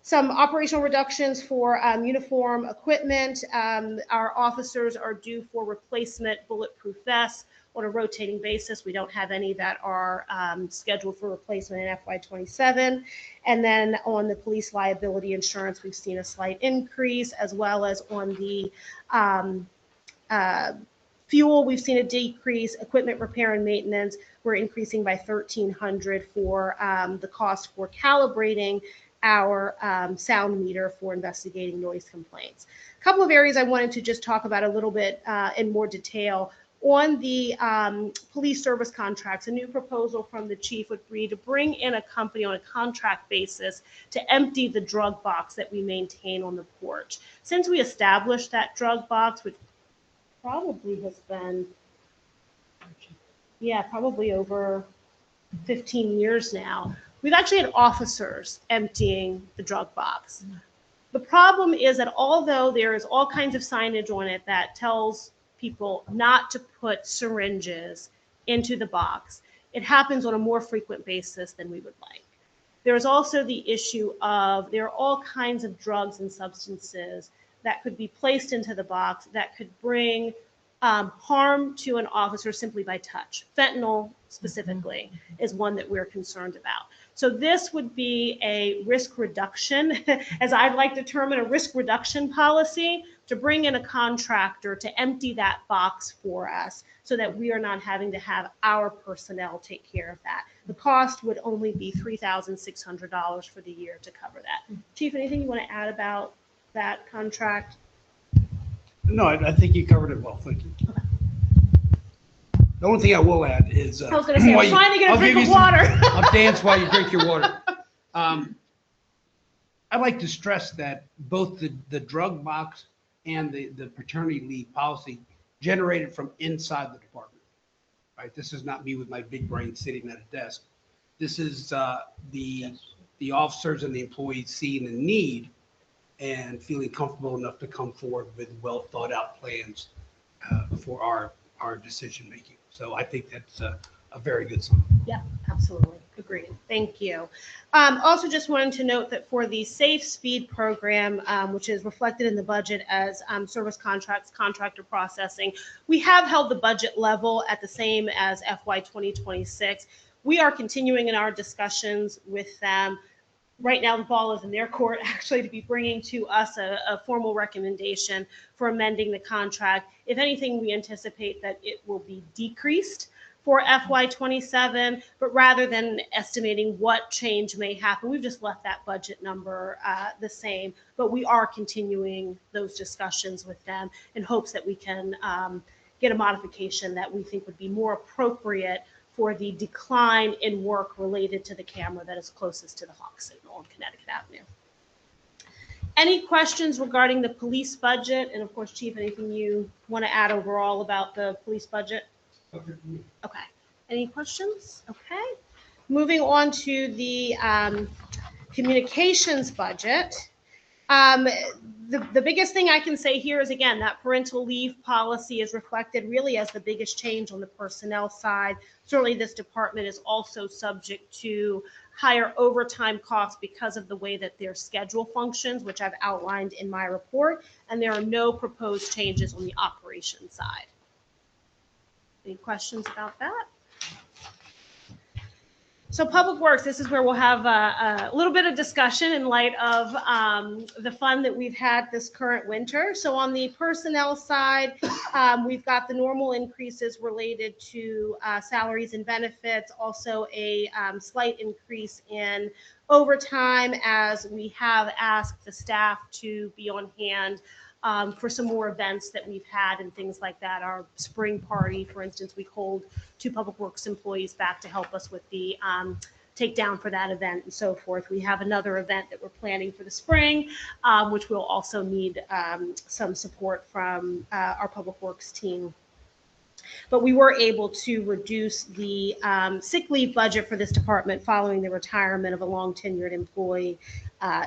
Some operational reductions for uniform equipment. Our officers are due for replacement bulletproof vests on a rotating basis. We don't have any that are scheduled for replacement in FY27. And then on the police liability insurance, we've seen a slight increase, as well as on the fuel, we've seen a decrease. Equipment repair and maintenance, we're increasing by $1,300 for the cost for calibrating our sound meter for investigating noise complaints. A couple of areas I wanted to just talk about a little bit in more detail. On the police service contracts, a new proposal from the chief would be to bring in a company on a contract basis to empty the drug box that we maintain on the porch. Since we established that drug box, which probably has been, probably over 15 years now, we've actually had officers emptying the drug box. The problem is that although there is all kinds of signage on it that tells people not to put syringes into the box, it happens on a more frequent basis than we would like. There is also the issue of there are all kinds of drugs and substances that could be placed into the box that could bring harm to an officer simply by touch. Fentanyl specifically is one that we're concerned about. So this would be a risk reduction, as I'd like to term it, a risk reduction policy to bring in a contractor to empty that box for us so that we are not having to have our personnel take care of that. The cost would only be $3,600 for the year to cover that. Chief, anything you want to add about that contract? No, I think you covered it well. Thank you. The only thing I will add is. I was going to say, I'm trying to get a drink of water. I'll dance while you drink your water. I'd like to stress that both the drug box and the paternity leave policy generated from inside the department. Right? This is not me with my big brain sitting at a desk. This is the officers and the employees seeing the need and feeling comfortable enough to come forward with well thought out plans for our decision making. So I think that's a very good sign. Yeah, absolutely. Agreed. Thank you. Also just wanted to note that for the Safe Speed program, which is reflected in the budget as service contracts, contractor processing, we have held the budget level at the same as FY 2026. We are continuing in our discussions with them. Right now, the ball is in their court, actually, to be bringing to us a formal recommendation for amending the contract. If anything, we anticipate that it will be decreased for FY27, but rather than estimating what change may happen, we've just left that budget number the same. But we are continuing those discussions with them in hopes that we can get a modification that we think would be more appropriate for the decline in work related to the camera that is closest to the Hawk signal on Connecticut Avenue. Any questions regarding the police budget? And of course, Chief, anything you want to add overall about the police budget? Okay. Any questions? Okay. Moving on to the communications budget. The biggest thing I can say here is, again, that parental leave policy is reflected really as the biggest change on the personnel side. Certainly this department is also subject to higher overtime costs because of the way that their schedule functions, which I've outlined in my report, and there are no proposed changes on the operations side. Any questions about that? So Public Works, this is where we'll have a little bit of discussion in light of the fun that we've had this current winter. So on the personnel side, we've got the normal increases related to salaries and benefits, also a slight increase in overtime as we have asked the staff to be on hand for some more events that we've had and things like that. Our spring party, for instance, we called 2 Public Works employees back to help us with the takedown for that event and so forth. We have another event that we're planning for the spring, which will also need some support from our Public Works team. But we were able to reduce the sick leave budget for this department following the retirement of a long tenured employee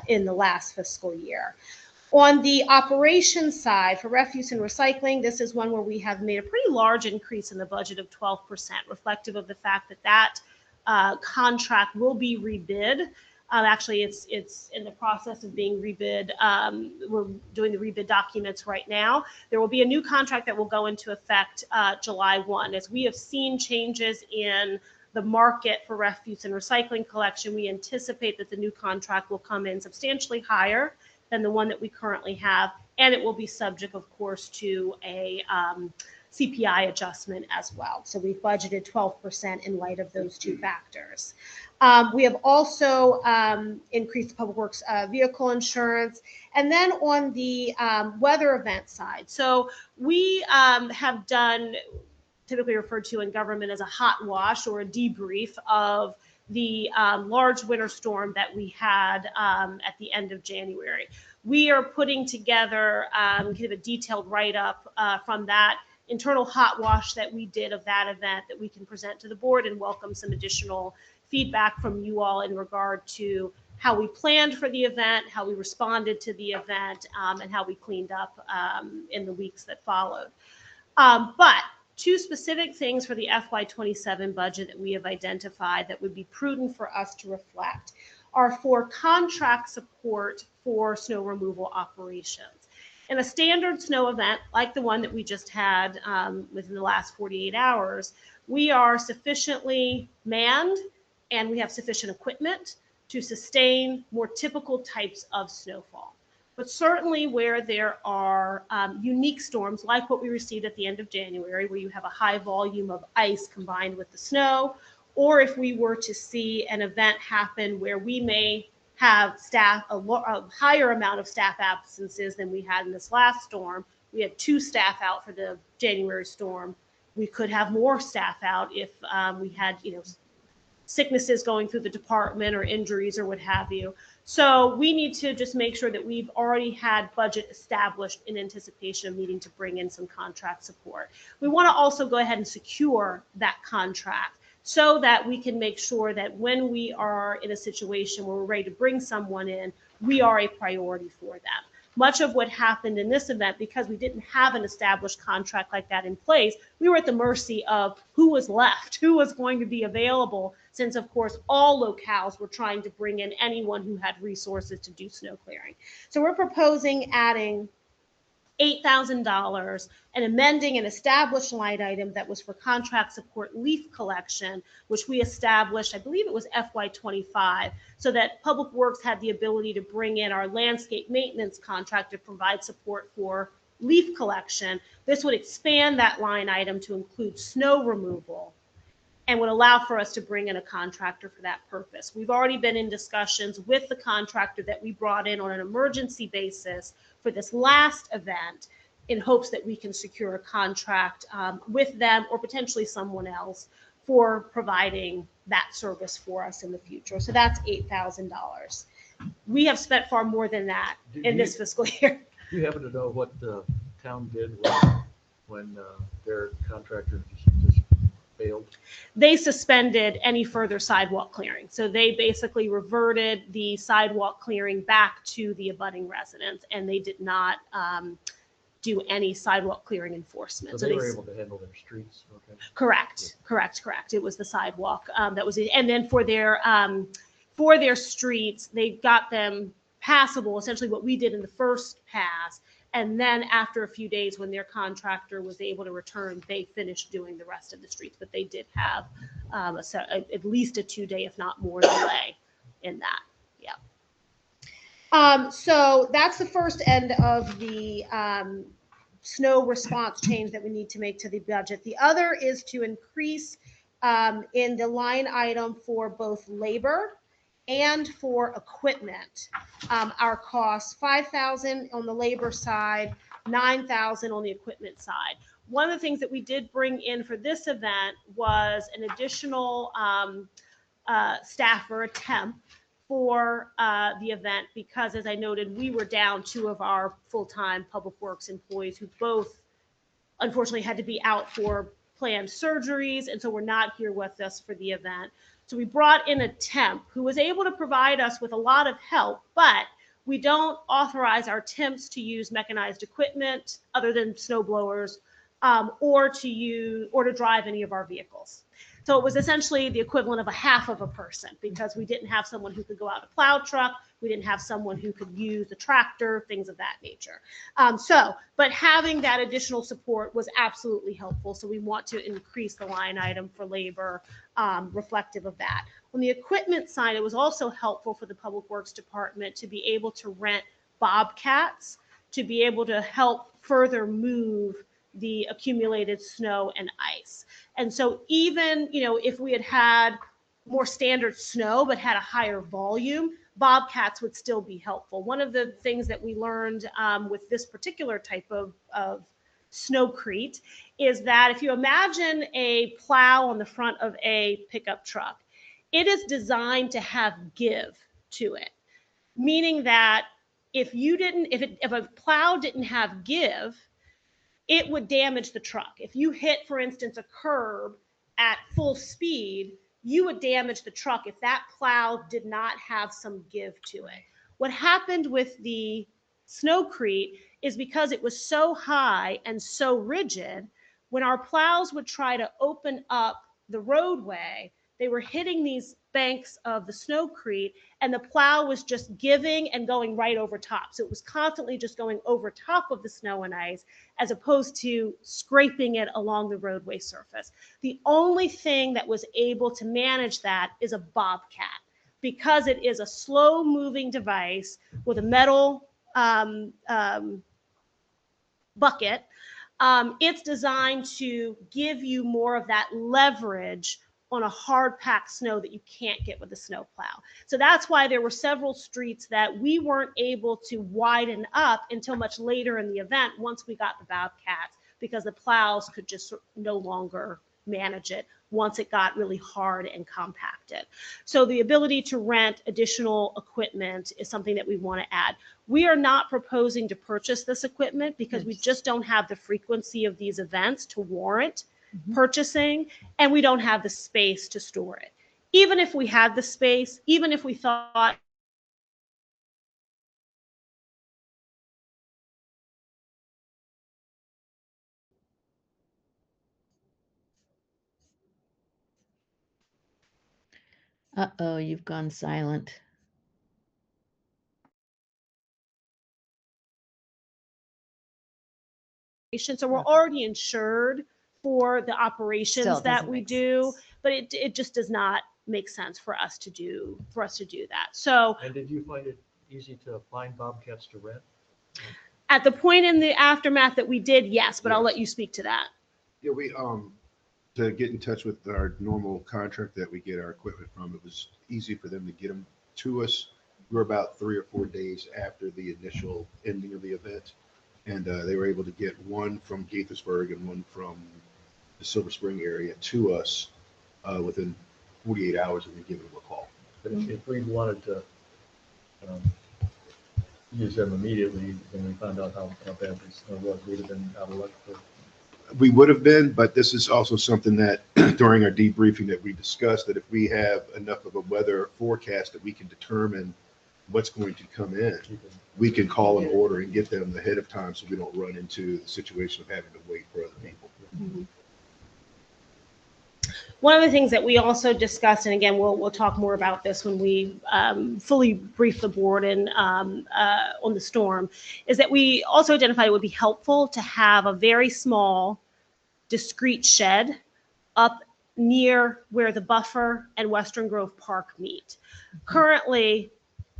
in the last fiscal year. On the operations side, for refuse and recycling, this is one where we have made a pretty large increase in the budget of 12%, reflective of the fact that that contract will be rebid. Actually, it's in the process of being rebid. We're doing the rebid documents right now. There will be a new contract that will go into effect July 1. As we have seen changes in the market for refuse and recycling collection, we anticipate that the new contract will come in substantially higher than the one that we currently have, and it will be subject, of course, to a CPI adjustment as well. So we've budgeted 12% in light of those 2 factors. We have also increased the Public Works vehicle insurance. And then on the weather event side, so we have done, typically referred to in government as a hot wash or a debrief of the large winter storm that we had at the end of January. We are putting together kind of a detailed write-up from that internal hot wash that we did of that event that we can present to the board and welcome some additional feedback from you all in regard to how we planned for the event, how we responded to the event, and how we cleaned up in the weeks that followed. But 2 specific things for the FY27 budget that we have identified that would be prudent for us to reflect are for contract support for snow removal operations. In a standard snow event, like the one that we just had within the last 48 hours, we are sufficiently manned and we have sufficient equipment to sustain more typical types of snowfall. But certainly where there are unique storms like what we received at the end of January, where you have a high volume of ice combined with the snow, or if we were to see an event happen where we may have staff, a higher amount of staff absences than we had in this last storm. We had 2 staff out for the January storm. We could have more staff out if we had, sicknesses going through the department or injuries or what have you. So we need to just make sure that we've already had budget established in anticipation of needing to bring in some contract support. We want to also go ahead and secure that contract so that we can make sure that when we are in a situation where we're ready to bring someone in, we are a priority for them. Much of what happened in this event, because we didn't have an established contract like that in place, we were at the mercy of who was left, who was going to be available, since, of course, all locales were trying to bring in anyone who had resources to do snow clearing. So we're proposing adding $8,000 and amending an established line item that was for contract support leaf collection, which we established, I believe it was FY2025, so that Public Works had the ability to bring in our landscape maintenance contract to provide support for leaf collection. This would expand that line item to include snow removal and would allow for us to bring in a contractor for that purpose. We've already been in discussions with the contractor that we brought in on an emergency basis for this last event in hopes that we can secure a contract with them or potentially someone else for providing that service for us in the future. So that's $8,000. We have spent far more than that in this fiscal year. Do you happen to know what the town did when their contractor just failed? They suspended any further sidewalk clearing. So they basically reverted the sidewalk clearing back to the abutting residents, and they did not do any sidewalk clearing enforcement. So they were able to handle their streets, okay? Correct. It was the sidewalk that was it. And then for their streets, they got them passable, essentially what we did in the first pass. And then after a few days, when their contractor was able to return, they finished doing the rest of the streets. But they did have at least a 2-day, if not more, delay in that. Yeah. So that's the first end of the snow response change that we need to make to the budget. The other is to increase in the line item for both labor and for equipment, our costs, $5,000 on the labor side, $9,000 on the equipment side. One of the things that we did bring in for this event was an additional staffer, a temp, for the event because, as I noted, we were down 2 of our full-time Public Works employees who both unfortunately had to be out for planned surgeries, and so were not here with us for the event. So we brought in a temp who was able to provide us with a lot of help, but we don't authorize our temps to use mechanized equipment other than snow blowers or to drive any of our vehicles. So it was essentially the equivalent of a half of a person because we didn't have someone who could go out a plow truck. We didn't have someone who could use a tractor, things of that nature. But having that additional support was absolutely helpful. So we want to increase the line item for labor reflective of that. On the equipment side, it was also helpful for the Public Works Department to be able to rent bobcats to be able to help further move the accumulated snow and ice. And so even, if we had had more standard snow but had a higher volume, bobcats would still be helpful. One of the things that we learned with this particular type of snowcrete is that if you imagine a plow on the front of a pickup truck, it is designed to have give to it, meaning that if a plow didn't have give, it would damage the truck. If you hit, for instance, a curb at full speed, you would damage the truck if that plow did not have some give to it. What happened with the snowcrete is because it was so high and so rigid, when our plows would try to open up the roadway, they were hitting these banks of the snowcrete, and the plow was just giving and going right over top. So it was constantly just going over top of the snow and ice as opposed to scraping it along the roadway surface. The only thing that was able to manage that is a bobcat, because it is a slow moving device with a metal bucket. It's designed to give you more of that leverage on a hard packed snow that you can't get with a snow plow. So that's why there were several streets that we weren't able to widen up until much later in the event once we got the bobcats, because the plows could just no longer manage it once it got really hard and compacted. So the ability to rent additional equipment is something that we want to add. We are not proposing to purchase this equipment because we just don't have the frequency of these events to warrant purchasing, and we don't have the space to store it. Even if we had the space, even if we thought Uh-oh, you've gone silent. so we're already insured for the operations Still that doesn't we make do, sense. but it just does not make sense for us to do that. So And did you find it easy to find bobcats to rent? at the point in the aftermath that we did, yes, but I'll let you speak to that. Yeah, we, to get in touch with our normal contract that we get our equipment from, it was easy for them to get them to us. We were about 3 or 4 days after the initial ending of the event, and they were able to get one from Gaithersburg and one from the Silver Spring area to us within 48 hours of me giving them a call. But if we wanted to use them immediately, when we found out how bad the snow was, we'd have been out of luck for. We would have been, but this is also something that during our debriefing that we discussed, that if we have enough of a weather forecast that we can determine what's going to come in, we can call an order and get them ahead of time so we don't run into the situation of having to wait for other people. Mm-hmm. One of the things that we also discussed, and again, we'll talk more about this when we fully brief the board and on the storm, is that we also identified it would be helpful to have a very small, discrete shed up near where the buffer and Western Grove Park meet. Currently,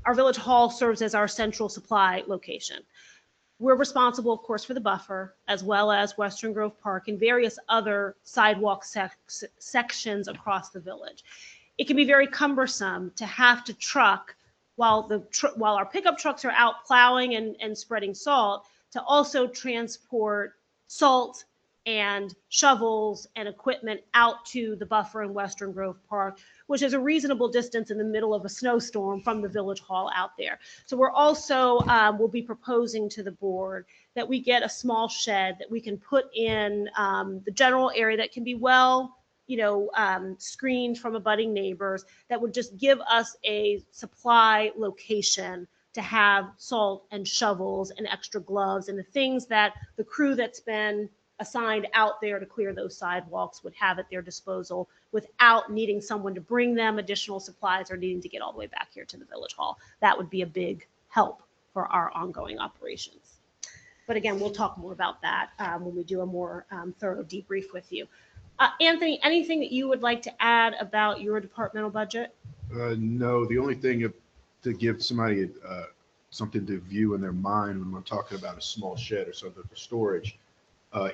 our village hall serves as our central supply location. We're responsible, of course, for the buffer, as well as Western Grove Park and various other sidewalk sections across the village. It can be very cumbersome to have to truck while our pickup trucks are out plowing and spreading salt, to also transport salt and shovels and equipment out to the buffer in Western Grove Park, which is a reasonable distance in the middle of a snowstorm from the village hall out there. So we're also, we'll be proposing to the board that we get a small shed that we can put in the general area that can be well, screened from abutting neighbors, that would just give us a supply location to have salt and shovels and extra gloves and the things that the crew that's been assigned out there to clear those sidewalks would have at their disposal without needing someone to bring them additional supplies or needing to get all the way back here to the village hall. That would be a big help for our ongoing operations. But again, we'll talk more about that when we do a more thorough debrief with you. Anthony, anything that you would like to add about your departmental budget? No, the only thing to give somebody something to view in their mind when we're talking about a small shed or something for storage,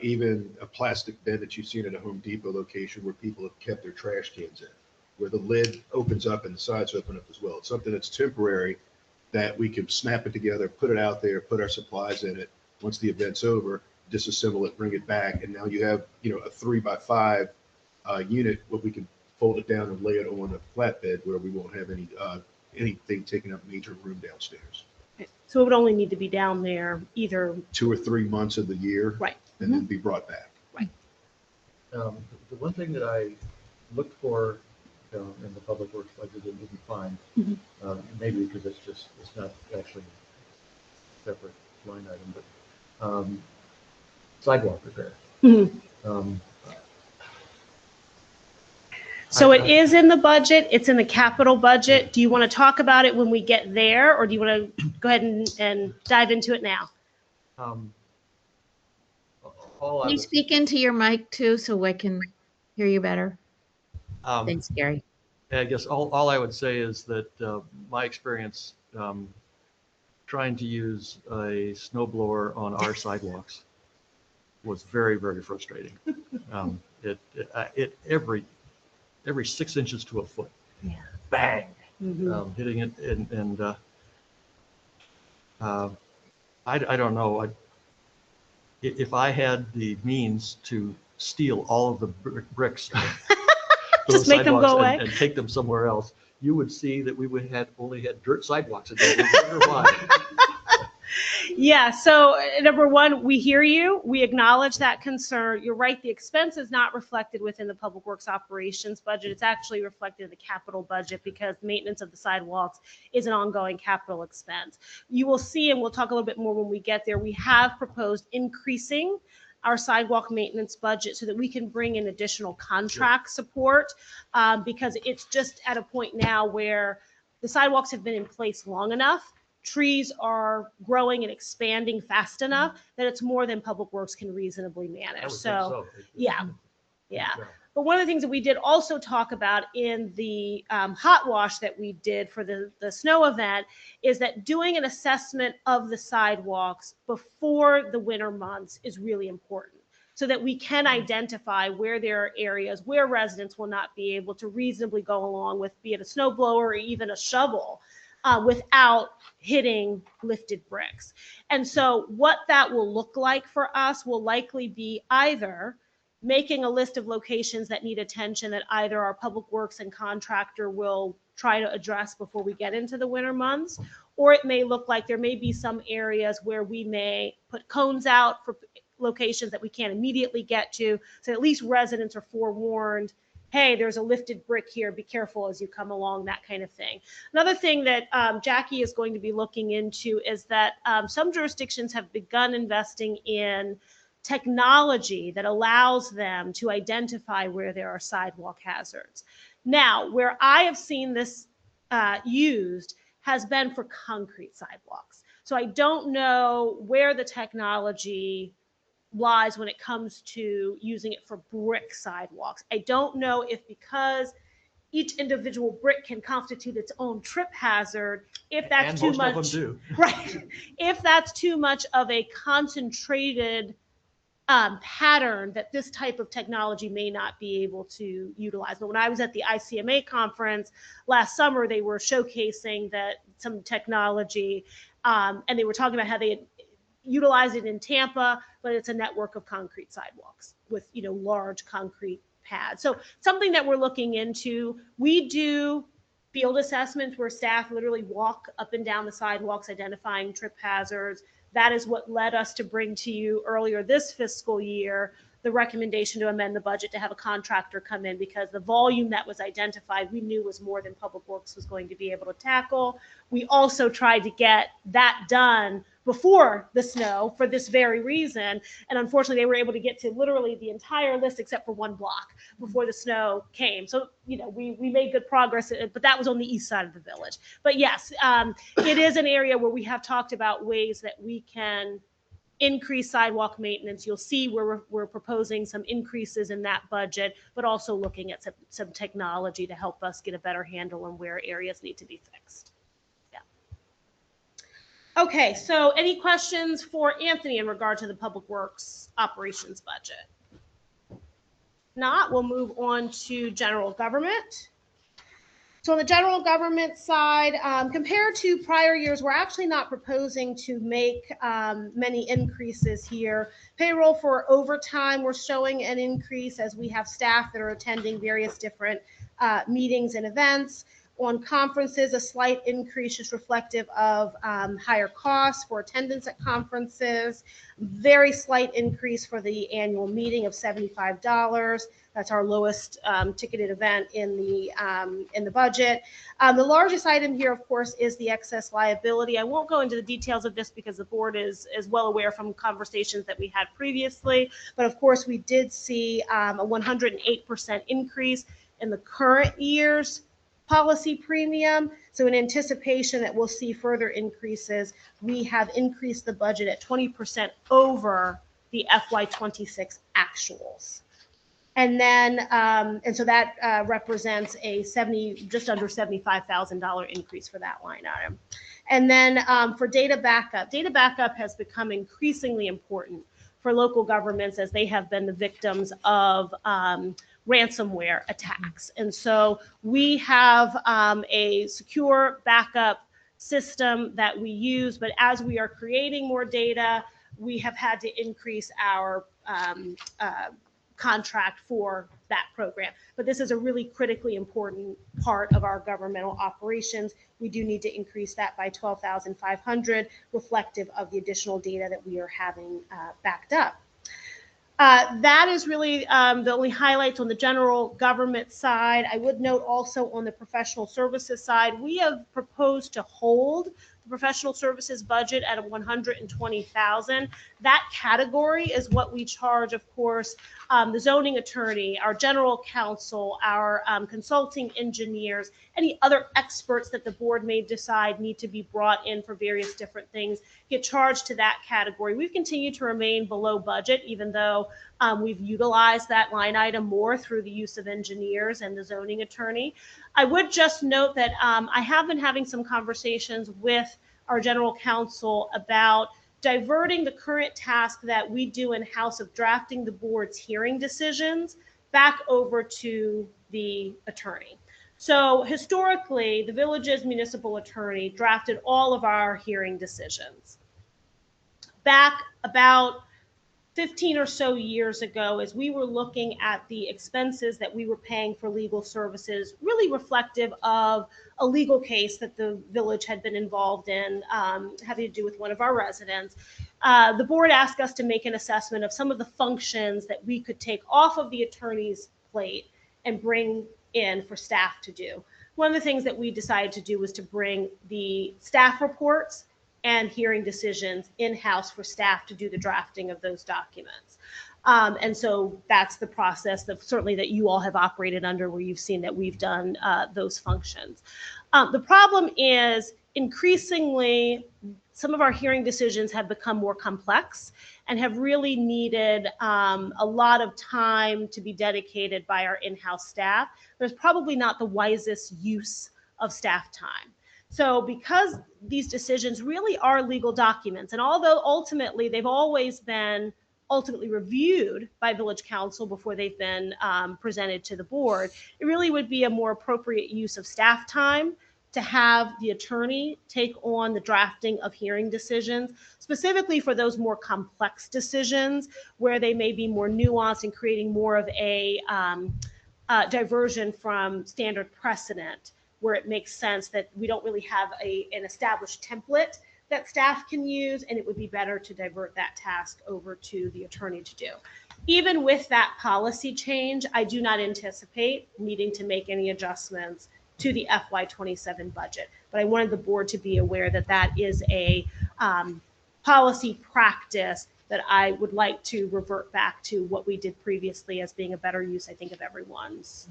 even a plastic bin that you've seen at a Home Depot location where people have kept their trash cans in, where the lid opens up and the sides open up as well. It's something that's temporary that we can snap it together, put it out there, put our supplies in it. Once the event's over, disassemble it, bring it back, and now you have a 3x5 unit where we can fold it down and lay it on a flatbed where we won't have anything taking up major room downstairs. So it would only need to be down there either 2 or 3 months of the year, right, and then be brought back. Right. The one thing that I looked for in the public works budget and didn't find, maybe because it's not actually a separate line item, but sidewalk repair. So it is in the budget. It's in the capital budget. Do you want to talk about it when we get there, or do you want to go ahead and dive into it now? All Can I you was, speak into your mic too, so I can hear you better? Thanks, Gary. I guess all I would say is that my experience trying to use a snow blower on our sidewalks was very, very frustrating. It every 6 inches to a foot, Yeah. bang, Mhm. hitting it, and I don't know. If I had the means to steal all of the bricks, Just make them go away? and take them somewhere else, you would see that we would have only had dirt sidewalks again. I wonder why. Yeah, so number one, we hear you. We acknowledge that concern. You're right, the expense is not reflected within the Public Works operations budget. It's actually reflected in the capital budget because maintenance of the sidewalks is an ongoing capital expense. You will see, and we'll talk a little bit more when we get there, we have proposed increasing our sidewalk maintenance budget so that we can bring in additional contract support because it's just at a point now where the sidewalks have been in place long enough. Trees are growing and expanding fast enough that it's more than Public Works can reasonably manage. I would think So, so. yeah. But one of the things that we did also talk about in the hot wash that we did for the snow event is that doing an assessment of the sidewalks before the winter months is really important so that we can identify where there are areas where residents will not be able to reasonably go along with, be it a snow blower or even a shovel, without hitting lifted bricks. And so what that will look like for us will likely be either making a list of locations that need attention that either our public works and contractor will try to address before we get into the winter months, or it may look like there may be some areas where we may put cones out for locations that we can't immediately get to, so at least residents are forewarned, hey, there's a lifted brick here, be careful as you come along, that kind of thing. Another thing that Jackie is going to be looking into is that some jurisdictions have begun investing in technology that allows them to identify where there are sidewalk hazards. Now, where I have seen this used has been for concrete sidewalks. So I don't know where the technology lies when it comes to using it for brick sidewalks. I don't know if because each individual brick can constitute its own trip hazard, if that's And too most much, of them do. right? If that's too much of a concentrated pattern that this type of technology may not be able to utilize. But when I was at the ICMA conference last summer, they were showcasing that some technology, and they were talking about how they had utilized it in Tampa, but it's a network of concrete sidewalks with, large concrete pads. So something that we're looking into. We do field assessments where staff literally walk up and down the sidewalks identifying trip hazards. That is what led us to bring to you earlier this fiscal year the recommendation to amend the budget to have a contractor come in because the volume that was identified we knew was more than Public Works was going to be able to tackle. We also tried to get that done before the snow for this very reason. And unfortunately, they were able to get to literally the entire list except for one block before the snow came. So, we made good progress, but that was on the east side of the village. But yes, it is an area where we have talked about ways that we can increase sidewalk maintenance. You'll see where we're proposing some increases in that budget, but also looking at some technology to help us get a better handle on where areas need to be fixed. Okay, so any questions for Anthony in regard to the Public Works operations budget? Not, we'll move on to general government. So on the general government side, compared to prior years, we're actually not proposing to make many increases here. Payroll for overtime, we're showing an increase as we have staff that are attending various different meetings and events. On conferences, a slight increase is reflective of higher costs for attendance at conferences. Very slight increase for the annual meeting of $75. That's our lowest ticketed event in the budget. The largest item here, of course, is the excess liability. I won't go into the details of this because the board is well aware from conversations that we had previously. But of course, we did see a 108% increase. in the current year's policy premium. So in anticipation that we'll see further increases, we have increased the budget at 20% over the FY26 actuals. And then, and so that represents a just under $75,000 increase for that line item. And then for data backup has become increasingly important for local governments as they have been the victims of ransomware attacks. And so we have a secure backup system that we use, but as we are creating more data, we have had to increase our contract for that program. But this is a really critically important part of our governmental operations. We do need to increase that by $12,500, reflective of the additional data that we are having backed up. That is really the only highlights on the general government side. I would note also on the professional services side, we have proposed to hold the professional services budget at $120,000. That category is what we charge, of course, the zoning attorney, our general counsel, our consulting engineers, any other experts that the board may decide need to be brought in for various different things get charged to that category. We've continued to remain below budget, even though we've utilized that line item more through the use of engineers and the zoning attorney. I would just note that I have been having some conversations with our general counsel about diverting the current task that we do in-house of drafting the board's hearing decisions back over to the attorney. So historically, the village's municipal attorney drafted all of our hearing decisions. Back about 15 or so years ago, as we were looking at the expenses that we were paying for legal services, really reflective of a legal case that the village had been involved in, having to do with one of our residents, the board asked us to make an assessment of some of the functions that we could take off of the attorney's plate and bring in for staff to do. One of the things that we decided to do was to bring the staff reports and hearing decisions in-house for staff to do the drafting of those documents. And so that's the process that certainly that you all have operated under, where you've seen that we've done those functions. The problem is increasingly some of our hearing decisions have become more complex and have really needed a lot of time to be dedicated by our in-house staff. There's probably not the wisest use of staff time. So because these decisions really are legal documents, and although ultimately they've always been ultimately reviewed by village council before they've been presented to the board, it really would be a more appropriate use of staff time to have the attorney take on the drafting of hearing decisions, specifically for those more complex decisions where they may be more nuanced and creating more of a diversion from standard precedent, where it makes sense that we don't really have an established template that staff can use, and it would be better to divert that task over to the attorney to do. Even with that policy change, I do not anticipate needing to make any adjustments to the FY27 budget, but I wanted the board to be aware that that is a policy practice that I would like to revert back to what we did previously as being a better use, I think, of everyone's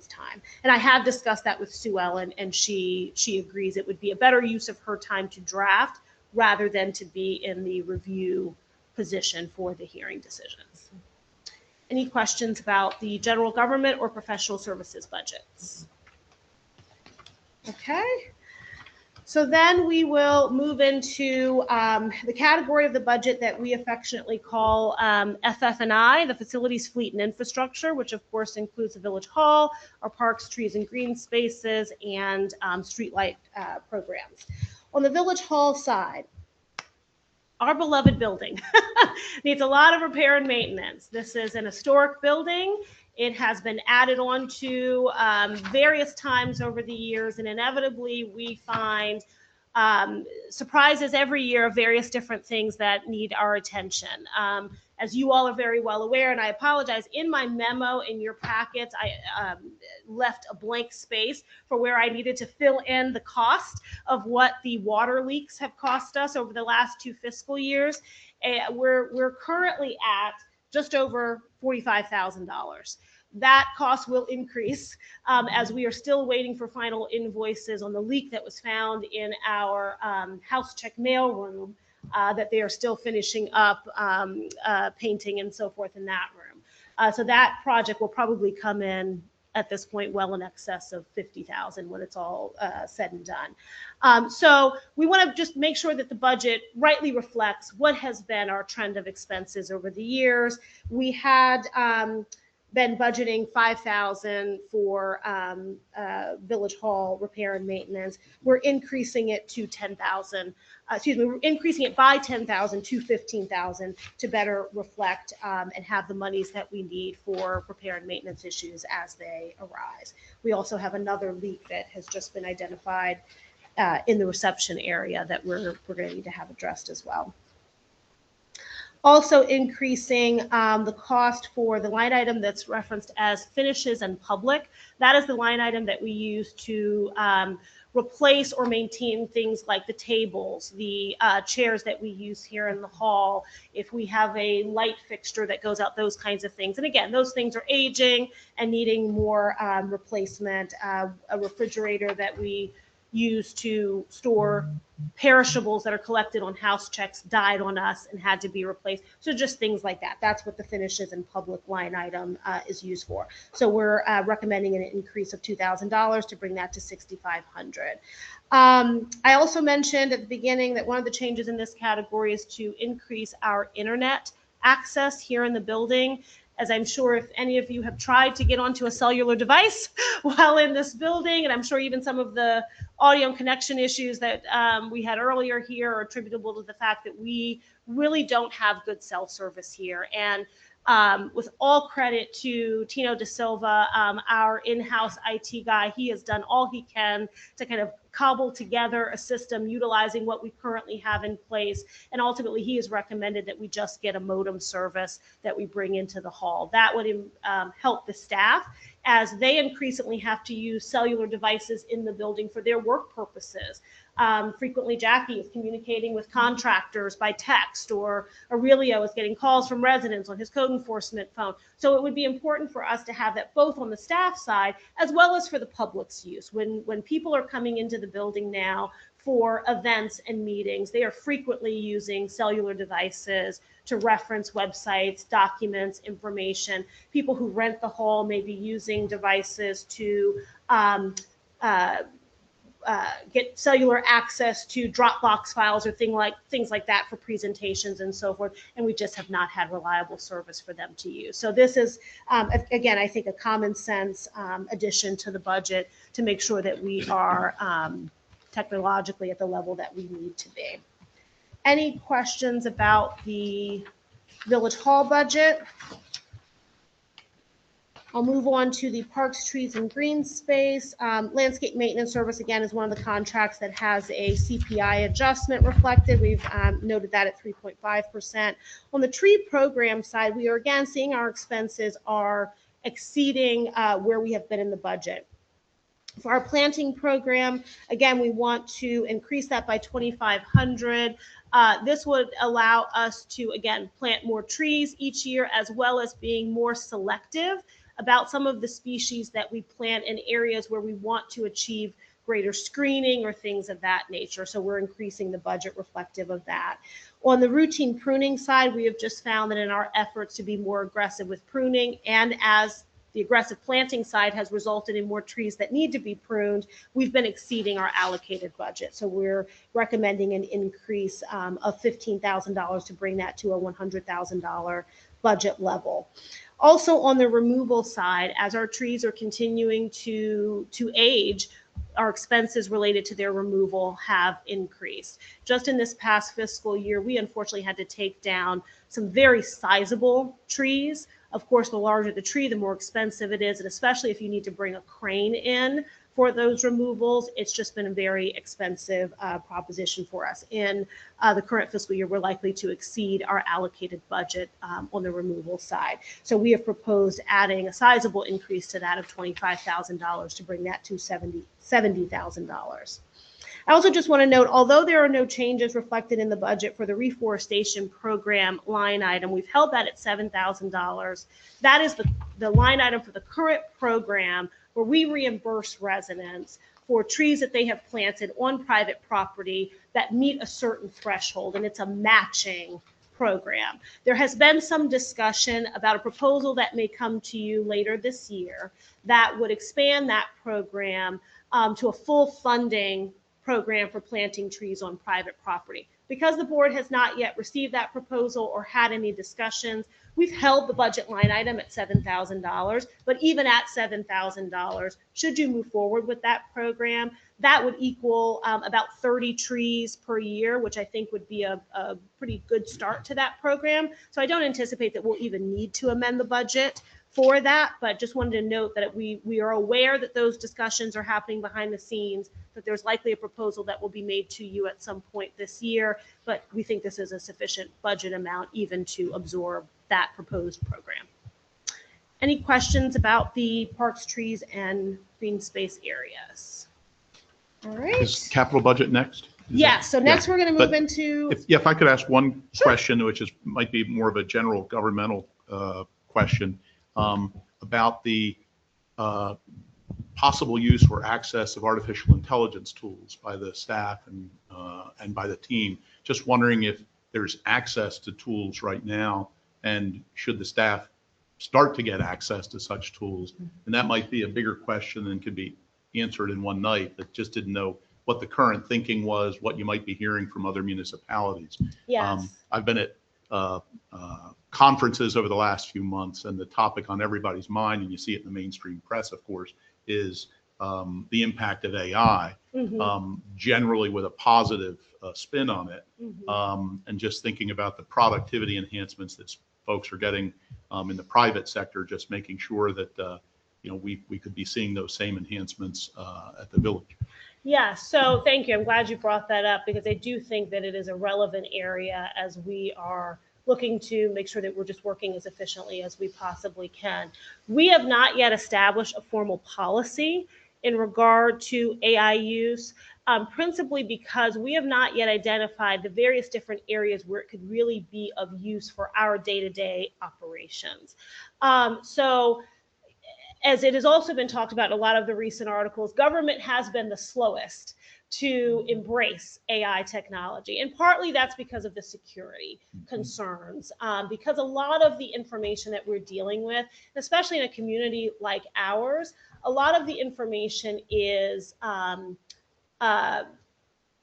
time. And I have discussed that with Sue Ellen, and she agrees it would be a better use of her time to draft rather than to be in the review position for the hearing decisions. Any questions about the general government or professional services budgets? Okay. So then we will move into the category of the budget that we affectionately call FF&I, the Facilities, Fleet, and Infrastructure, which of course includes the Village Hall, our parks, trees, and green spaces, and streetlight programs. On the Village Hall side, our beloved building needs a lot of repair and maintenance. This is an historic building. It has been added on to various times over the years, and inevitably we find surprises every year of various different things that need our attention. As you all are very well aware, and I apologize, in my memo in your packets, I left a blank space for where I needed to fill in the cost of what the water leaks have cost us over the last 2 fiscal years. We're currently at just over $45,000. that cost will increase as we are still waiting for final invoices on the leak that was found in our house check mail room that they are still finishing up painting and so forth in that room. So that project will probably come in at this point well in excess of $50,000 when it's all said and done. So we want to just make sure that the budget rightly reflects what has been our trend of expenses over the years. We had been budgeting $5,000 for Village Hall repair and maintenance. We're increasing it to $10,000. We're increasing it by $10,000 to $15,000 to better reflect and have the monies that we need for repair and maintenance issues as they arise. We also have another leak that has just been identified in the reception area that we're going to need to have addressed as well. Also increasing the cost for the line item that's referenced as finishes and public. That is the line item that we use to replace or maintain things like the tables, the chairs that we use here in the hall, if we have a light fixture that goes out, those kinds of things. And again, those things are aging and needing more replacement. A refrigerator that we use to store perishables that are collected on house checks died on us and had to be replaced. So just things like that. That's what the finishes and public line item is used for. So we're recommending an increase of $2,000 to bring that to $6,500. I also mentioned at the beginning that one of the changes in this category is to increase our internet access here in the building. As I'm sure if any of you have tried to get onto a cellular device while in this building, and I'm sure even some of the audio connection issues that we had earlier here are attributable to the fact that we really don't have good cell service here. And with all credit to Tino Da Silva, our in-house IT guy, he has done all he can to kind of cobble together a system utilizing what we currently have in place. And ultimately, he has recommended that we just get a modem service that we bring into the hall. That would help the staff as they increasingly have to use cellular devices in the building for their work purposes. Frequently, Jackie is communicating with contractors by text, or Aurelio is getting calls from residents on his code enforcement phone. So it would be important for us to have that both on the staff side as well as for the public's use. When people are coming into the building now for events and meetings, they are frequently using cellular devices to reference websites, documents, information. People who rent the hall may be using devices to get cellular access to Dropbox files or things like that for presentations and so forth, and we just have not had reliable service for them to use. So this is, again, I think a common sense addition to the budget to make sure that we are technologically at the level that we need to be. Any questions about the Village Hall budget? I'll move on to the Parks, Trees, and Green Space. Landscape Maintenance Service, again, is one of the contracts that has a CPI adjustment reflected. We've noted that at 3.5%. On the tree program side, we are again seeing our expenses are exceeding where we have been in the budget. For our planting program, again, we want to increase that by 2,500. This would allow us to, again, plant more trees each year, as well as being more selective about some of the species that we plant in areas where we want to achieve greater screening or things of that nature. So we're increasing the budget reflective of that. On the routine pruning side, we have just found that in our efforts to be more aggressive with pruning, and as the aggressive planting side has resulted in more trees that need to be pruned, we've been exceeding our allocated budget. So we're recommending an increase of $15,000 to bring that to a $100,000 budget level. Also on the removal side, as our trees are continuing to age, our expenses related to their removal have increased. Just in this past fiscal year, we unfortunately had to take down some very sizable trees. Of course, the larger the tree, the more expensive it is, and especially if you need to bring a crane in for those removals, it's just been a very expensive proposition for us. In the current fiscal year, we're likely to exceed our allocated budget on the removal side. So we have proposed adding a sizable increase to that of $25,000 to bring that to $70,000. I also just want to note, although there are no changes reflected in the budget for the reforestation program line item, we've held that at $7,000. That is the line item for the current program where we reimburse residents for trees that they have planted on private property that meet a certain threshold, and it's a matching program. There has been some discussion about a proposal that may come to you later this year that would expand that program to a full funding program for planting trees on private property. Because the board has not yet received that proposal or had any discussions, we've held the budget line item at $7,000. But even at $7,000, should you move forward with that program, that would equal about 30 trees per year, which I think would be a pretty good start to that program. So I don't anticipate that we'll even need to amend the budget for that, but just wanted to note that we are aware that those discussions are happening behind the scenes, that there's likely a proposal that will be made to you at some point this year, but we think this is a sufficient budget amount even to absorb that proposed program. Any questions about the parks, trees, and green space areas? All right. Is capital budget next? Yeah, so next we're going to move But into. If I could ask one Sure. question, which is might be more of a general governmental question, about the possible use or access of artificial intelligence tools by the staff and by the team. Just wondering if there's access to tools right now, and should the staff start to get access to such tools? And that might be a bigger question than could be answered in one night, but just didn't know what the current thinking was, what you might be hearing from other municipalities. Yes. I've been at conferences over the last few months, and the topic on everybody's mind, and you see it in the mainstream press, of course, is the impact of AI, generally with a positive spin on it, and just thinking about the productivity enhancements that folks are getting in the private sector, just making sure that we could be seeing those same enhancements at the village. Yeah, so thank you. I'm glad you brought that up, because I do think that it is a relevant area as we are looking to make sure that we're just working as efficiently as we possibly can. We have not yet established a formal policy in regard to AI use, principally because we have not yet identified the various different areas where it could really be of use for our day-to-day operations. So as it has also been talked about in a lot of the recent articles, government has been the slowest to embrace AI technology. And partly that's because of the security concerns, because a lot of the information that we're dealing with, especially in a community like ours, a lot of the information is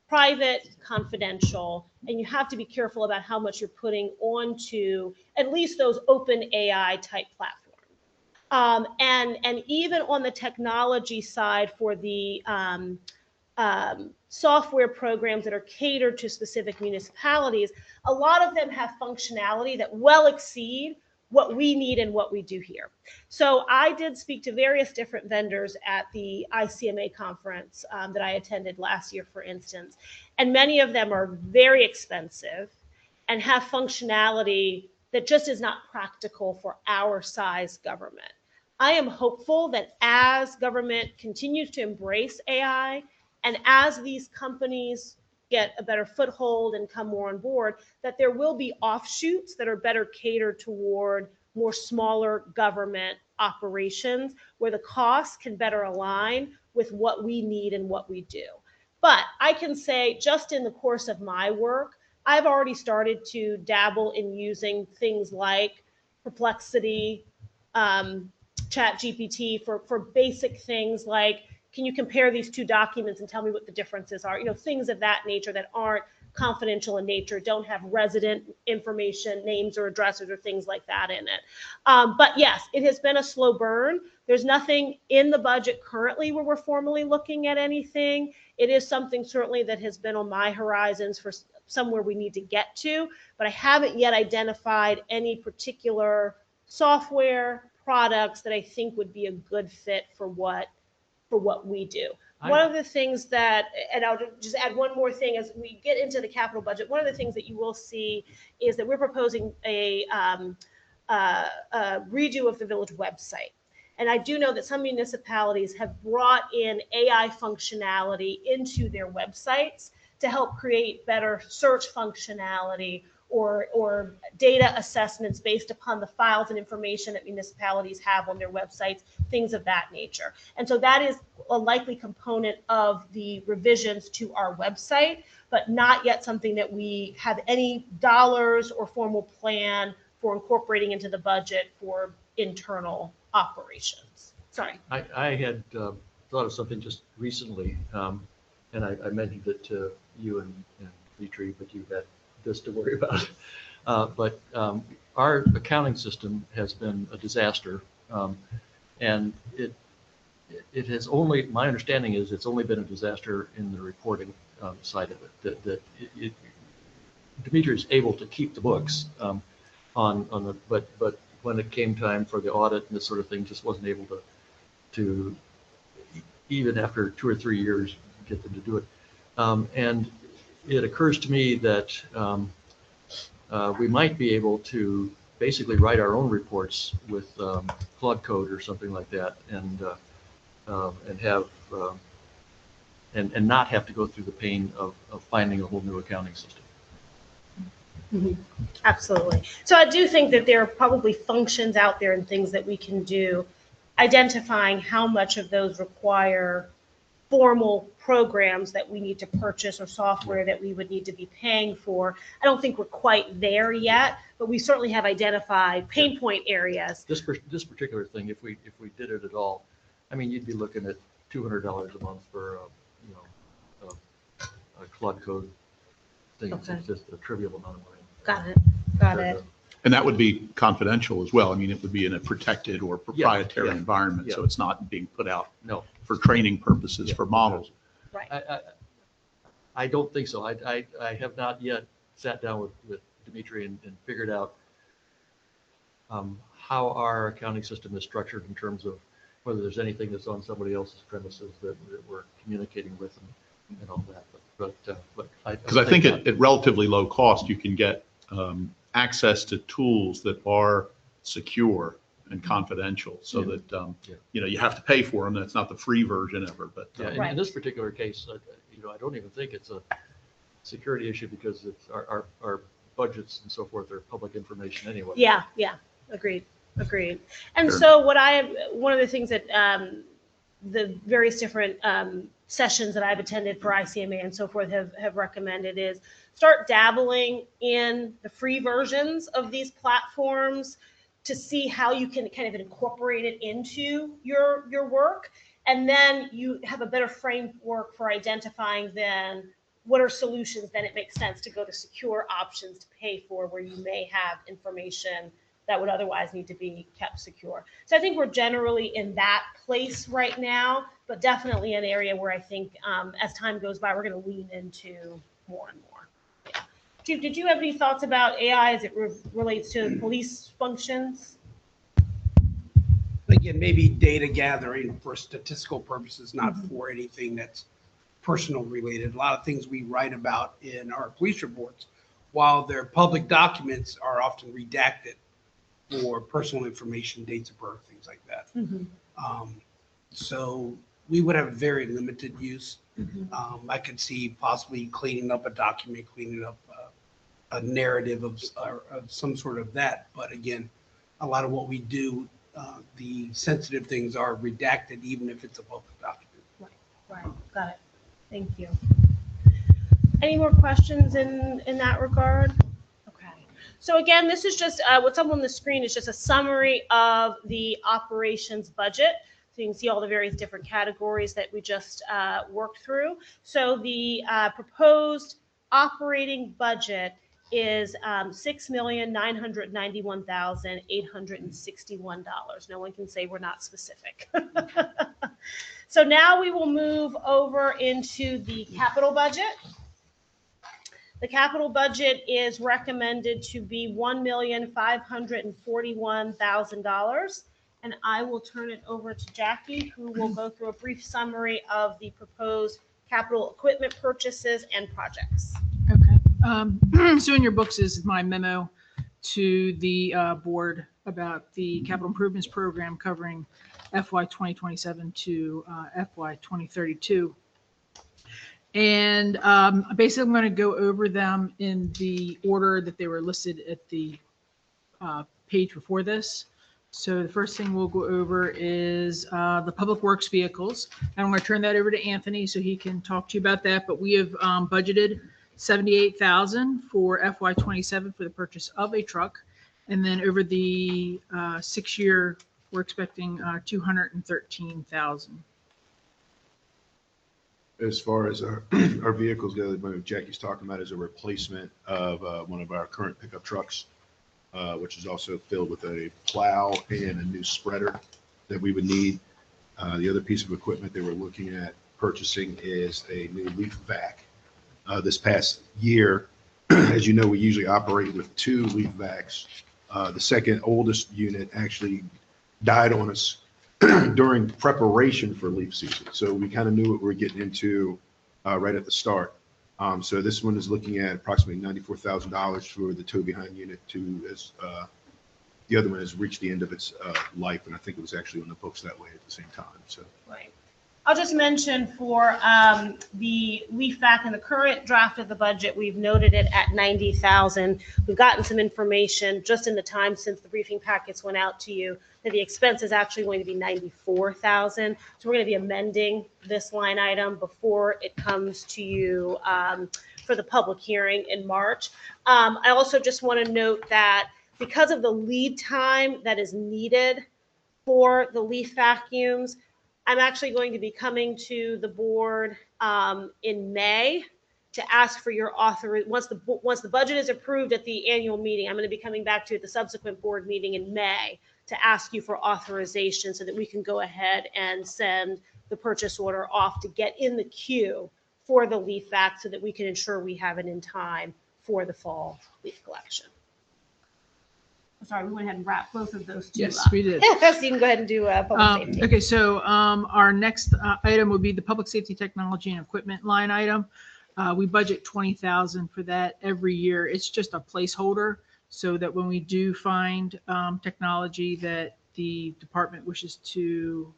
private, confidential, and you have to be careful about how much you're putting onto at least those open AI type platforms. And even on the technology side for the software programs that are catered to specific municipalities, a lot of them have functionality that well exceed what we need and what we do here. So I did speak to various different vendors at the ICMA conference that I attended last year, for instance, and many of them are very expensive and have functionality that just is not practical for our size government. I am hopeful that as government continues to embrace AI, and as these companies get a better foothold and come more on board, that there will be offshoots that are better catered toward more smaller government operations, where the costs can better align with what we need and what we do. But I can say, just in the course of my work, I've already started to dabble in using things like Perplexity, ChatGPT for basic things like, can you compare these two documents and tell me what the differences are? Things of that nature that aren't confidential in nature, don't have resident information, names or addresses or things like that in it. But yes, it has been a slow burn. There's nothing in the budget currently where we're formally looking at anything. It is something certainly that has been on my horizons for somewhere we need to get to, but I haven't yet identified any particular software products that I think would be a good fit for what we do. One of the things that, and I'll just add one more thing as we get into the capital budget, one of the things that you will see is that we're proposing a redo of the village website. And I do know that some municipalities have brought in AI functionality into their websites to help create better search functionality or data assessments based upon the files and information that municipalities have on their websites, things of that nature. And so that is a likely component of the revisions to our website, but not yet something that we have any dollars or formal plan for incorporating into the budget for internal operations. Sorry. I had thought of something just recently, and I mentioned it to you and Dimitri, but you had this to worry about. But our accounting system has been a disaster, and it has only, my understanding is it's only been a disaster in the reporting side of it. That Dimitri is able to keep the books on the, but when it came time for the audit and this sort of thing, just wasn't able to even after 2 or 3 years get them to do it. And it occurs to me that we might be able to basically write our own reports with Claude Code or something like that, and have and not have to go through the pain of finding a whole new accounting system. Mm-hmm. Absolutely. So I do think that there are probably functions out there and things that we can do, identifying how much of those require formal programs that we need to purchase or software that we would need to be paying for. I don't think we're quite there yet, but we certainly have identified pain point areas. This particular thing, if we did it at all, I mean, you'd be looking at $200 a month for a Claude Code thing. Okay. It's just a trivial amount of money. Got it. And that would be confidential as well. I mean, it would be in a protected or proprietary environment, so it's not being put out for training purposes for models. Right. I don't think so. I have not yet sat down with Dimitri and figured out how our accounting system is structured in terms of whether there's anything that's on somebody else's premises that we're communicating with and all that. But because I think at relatively low cost, you can get access to tools that are secure and confidential, so that you have to pay for them. That's not the free version ever. But in this particular case, I don't even think it's a security issue, because it's our budgets and so forth are public information anyway. Yeah. Agreed. And so one of the things that the various different sessions that I've attended for ICMA and so forth have recommended is start dabbling in the free versions of these platforms to see how you can kind of incorporate it into your work. And then you have a better framework for identifying then what are solutions that it makes sense to go to secure options to pay for, where you may have information that would otherwise need to be kept secure. So I think we're generally in that place right now, but definitely an area where I think as time goes by, we're going to lean into more and more. Yeah. Chief, did you have any thoughts about AI as it relates to police functions? Again, maybe data gathering for statistical purposes, not for anything that's personal related. A lot of things we write about in our police reports, while they're public documents, are often redacted for personal information, dates of birth, things like that. So we would have very limited use. I could see possibly cleaning up a document, cleaning up a narrative of some sort of that. But again, a lot of what we do, the sensitive things are redacted, even if it's a public document. Right. Got it. Thank you. Any more questions in that regard? So again, this is just what's up on the screen is just a summary of the operations budget. So you can see all the various different categories that we just worked through. So the proposed operating budget is $6,991,861. No one can say we're not specific. So now we will move over into the capital budget. The capital budget is recommended to be $1,541,000. And I will turn it over to Jackie, who will go through a brief summary of the proposed capital equipment purchases and projects. Okay. So in your books is my memo to the board about the capital improvements program covering FY 2027 to FY 2032. And basically, I'm going to go over them in the order that they were listed at the page before this. So the first thing we'll go over is the public works vehicles. And I'm going to turn that over to Anthony so he can talk to you about that. But we have budgeted $78,000 for FY27 for the purchase of a truck. And then over the 6-year, we're expecting $213,000. As far as our, our vehicles go, what Jackie's talking about is a replacement of one of our current pickup trucks, which is also filled with a plow and a new spreader that we would need. The other piece of equipment that we're looking at purchasing is a new leaf vac. This past year, as you know, we usually operate with 2 leaf vacs. The second oldest unit actually died on us during preparation for leaf season. So we kind of knew what we were getting into right at the start. So this one is looking at approximately $94,000 for the tow behind unit as the other one has reached the end of its life. And I think it was actually on the books that way at the same time. So. Right. I'll just mention for the leaf vac in the current draft of the budget, we've noted it at 90,000. We've gotten some information just in the time since the briefing packets went out to you that the expense is actually going to be 94,000. So we're going to be amending this line item before it comes to you for the public hearing in March. I also just want to note that because of the lead time that is needed for the leaf vacuums, I'm actually going to be coming to the board in May to ask for your once the budget is approved at the annual meeting. I'm going to be coming back to the subsequent board meeting in May to ask you for authorization so that we can go ahead and send the purchase order off to get in the queue for the leaf vac so that we can ensure we have it in time for the fall leaf collection. Sorry, we went ahead and wrapped both of those two Yes, up. we did. So you can go ahead and do public safety. Okay, so our next item would be the public safety technology and equipment line item. We budget $20,000 for that every year. It's just a placeholder so that when we do find technology that the department wishes to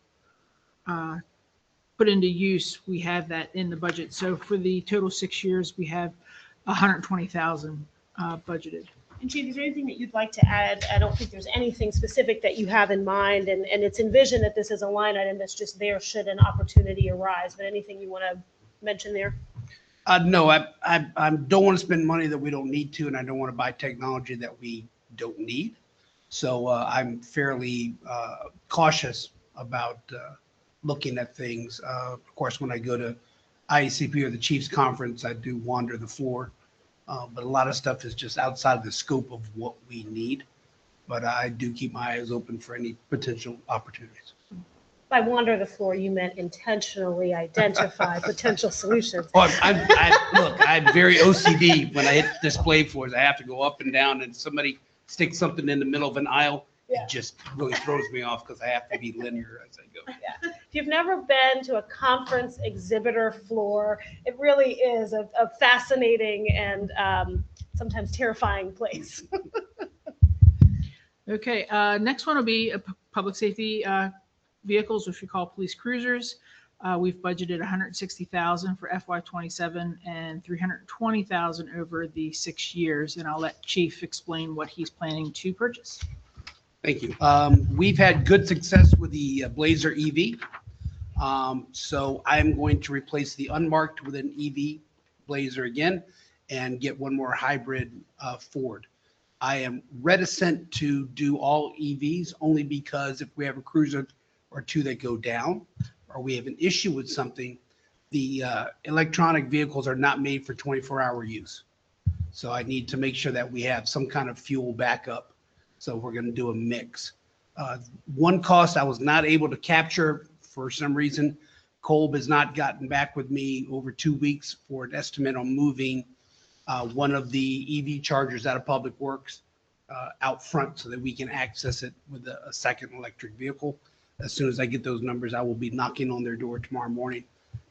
put into use, we have that in the budget. So for the total 6 years, we have $120,000 budgeted. And Chief, is there anything that you'd like to add? I don't think there's anything specific that you have in mind, and it's envisioned that this is a line item that's just there should an opportunity arise, but anything you want to mention there? No, I don't want to spend money that we don't need to, and I don't want to buy technology that we don't need. So I'm fairly cautious about looking at things. Of course, when I go to IACP or the Chiefs Conference, I do wander the floor. But a lot of stuff is just outside the scope of what we need. But I do keep my eyes open for any potential opportunities. By wander the floor, you meant intentionally identify potential solutions. Oh, look, I'm very OCD when I hit display floors. I have to go up and down, and somebody sticks something in the middle of an aisle. Yeah. It just really throws me off because I have to be linear as I go. Yeah. If you've never been to a conference exhibitor floor, it really is a fascinating and sometimes terrifying place. Okay, next one will be public safety vehicles, which we call police cruisers. We've budgeted $160,000 for FY27 and $320,000 over the 6 years. And I'll let Chief explain what he's planning to purchase. Thank you. We've had good success with the Blazer EV. So I'm going to replace the unmarked with an EV Blazer again and get one more hybrid Ford. I am reticent to do all EVs only because if we have a cruiser or two that go down or we have an issue with something, the electronic vehicles are not made for 24-hour use. So I need to make sure that we have some kind of fuel backup. So we're going to do a mix. One cost I was not able to capture for some reason. Kolb has not gotten back with me over 2 weeks for an estimate on moving one of the EV chargers out of Public Works out front so that we can access it with a second electric vehicle. As soon as I get those numbers, I will be knocking on their door tomorrow morning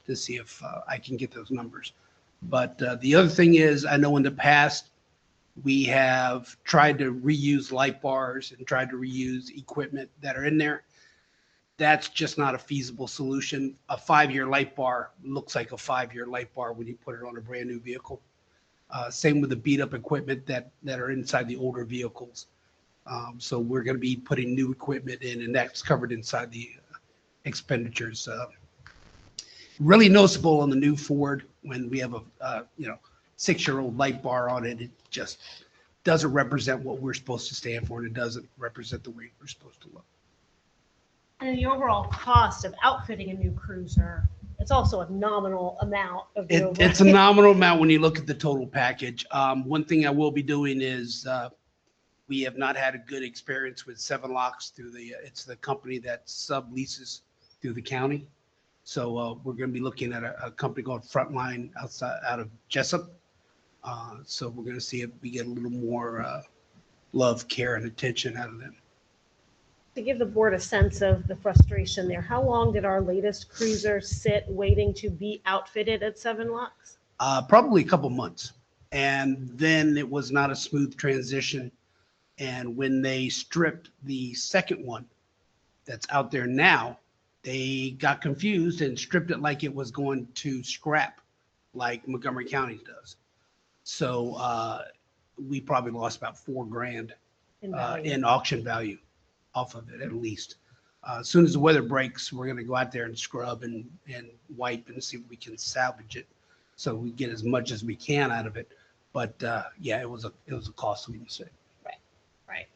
to see if I can get those numbers. But the other thing is, I know in the past, we have tried to reuse light bars and tried to reuse equipment that are in there. that's just not a feasible solution. A 5-year light bar looks like a 5-year light bar when you put it on a brand new vehicle. Same with the beat up equipment that are inside the older vehicles. So we're going to be putting new equipment in, and that's covered inside the expenditures. Really noticeable on the new Ford when we have a 6-year-old light bar on it. It just doesn't represent what we're supposed to stand for, and it doesn't represent the way we're supposed to look. And the overall cost of outfitting a new cruiser, it's also a nominal amount of the overall. It's a nominal amount when you look at the total package. One thing I will be doing is we have not had a good experience with 7 Locks through it's the company that subleases through the county. So we're going to be looking at a company called Frontline out of Jessup. So we're going to see if we get a little more love, care, and attention out of them. To give the board a sense of the frustration there, how long did our latest cruiser sit waiting to be outfitted at 7 Locks? Probably a couple months. And then it was not a smooth transition. And when they stripped the second one that's out there now, they got confused and stripped it like it was going to scrap, like Montgomery County does. So we probably lost about $4,000 in auction value off of it, at least. As soon as the weather breaks, we're going to go out there and scrub and wipe and see if we can salvage it, so we get as much as we can out of it. But yeah, it was a costly mistake. Right.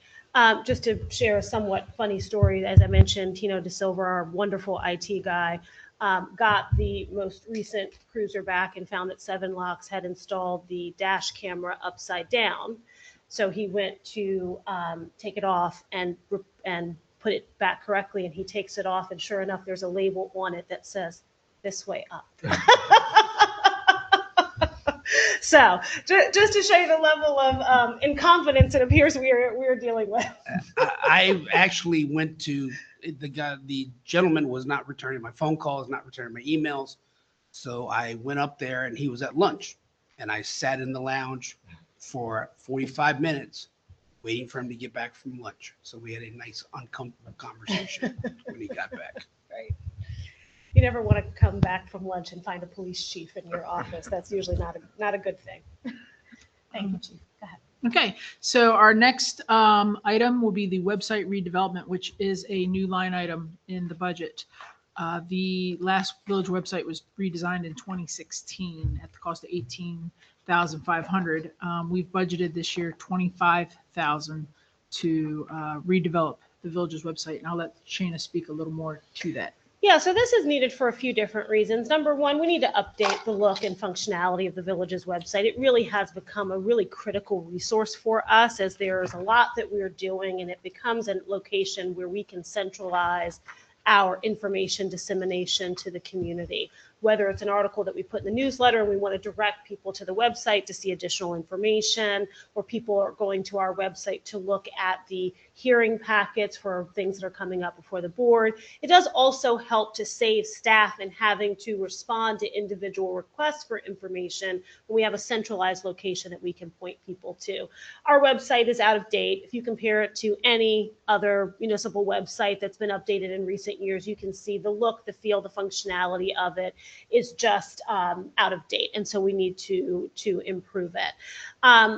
Just to share a somewhat funny story, as I mentioned, Tino De Silva, our wonderful IT guy, got the most recent cruiser back and found that 7 Locks had installed the dash camera upside down. So he went to take it off and put it back correctly, and he takes it off, and sure enough, there's a label on it that says "this way up." So just to show you the level of incompetence it appears we're dealing with. I actually went to the gentleman was not returning my phone calls, not returning my emails. So I went up there, and he was at lunch, and I sat in the lounge for 45 minutes waiting for him to get back from lunch. So we had a nice uncomfortable conversation when he got back. Right. You never want to come back from lunch and find a police chief in your office. That's usually not a good thing. Thank you, Chief. Go ahead. Okay, so our next item will be the website redevelopment, which is a new line item in the budget. The last village website was redesigned in 2016 at the cost of $18,500. We've budgeted this year $25,000 to redevelop the village's website, and I'll let Shana speak a little more to that. Yeah, so this is needed for a few different reasons. Number one, we need to update the look and functionality of the village's website. It really has become a really critical resource for us, as there's a lot that we're doing, and it becomes a location where we can centralize our information dissemination to the community. Whether it's an article that we put in the newsletter and we want to direct people to the website to see additional information, or people are going to our website to look at the hearing packets for things that are coming up before the board. It does also help to save staff in having to respond to individual requests for information when we have a centralized location that we can point people to. Our website is out of date. If you compare it to any other municipal website that's been updated in recent years, you can see the look, the feel, the functionality of it is just out of date, and so we need to improve it.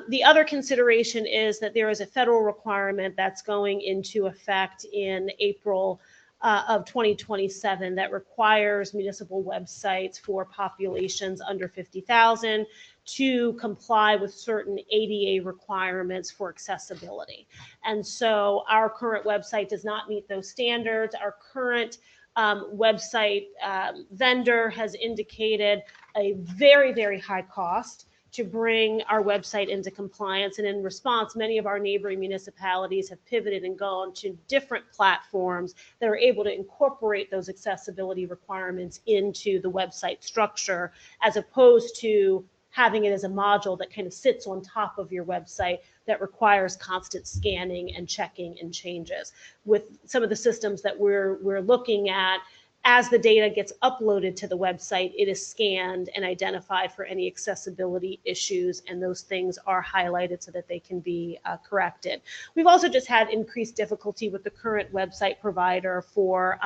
The other consideration is that there is a federal requirement that's going into effect in April of 2027 that requires municipal websites for populations under 50,000 to comply with certain ADA requirements for accessibility. And so our current website does not meet those standards. Our current website vendor has indicated a very, very high cost to bring our website into compliance. And in response, many of our neighboring municipalities have pivoted and gone to different platforms that are able to incorporate those accessibility requirements into the website structure, as opposed to having it as a module that kind of sits on top of your website that requires constant scanning and checking and changes. With some of the systems that we're looking at, as the data gets uploaded to the website, it is scanned and identified for any accessibility issues, and those things are highlighted so that they can be corrected. We've also just had increased difficulty with the current website provider for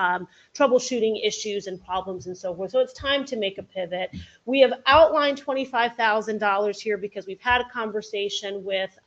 troubleshooting issues and problems and so forth. So it's time to make a pivot. We have outlined $25,000 here because we've had a conversation with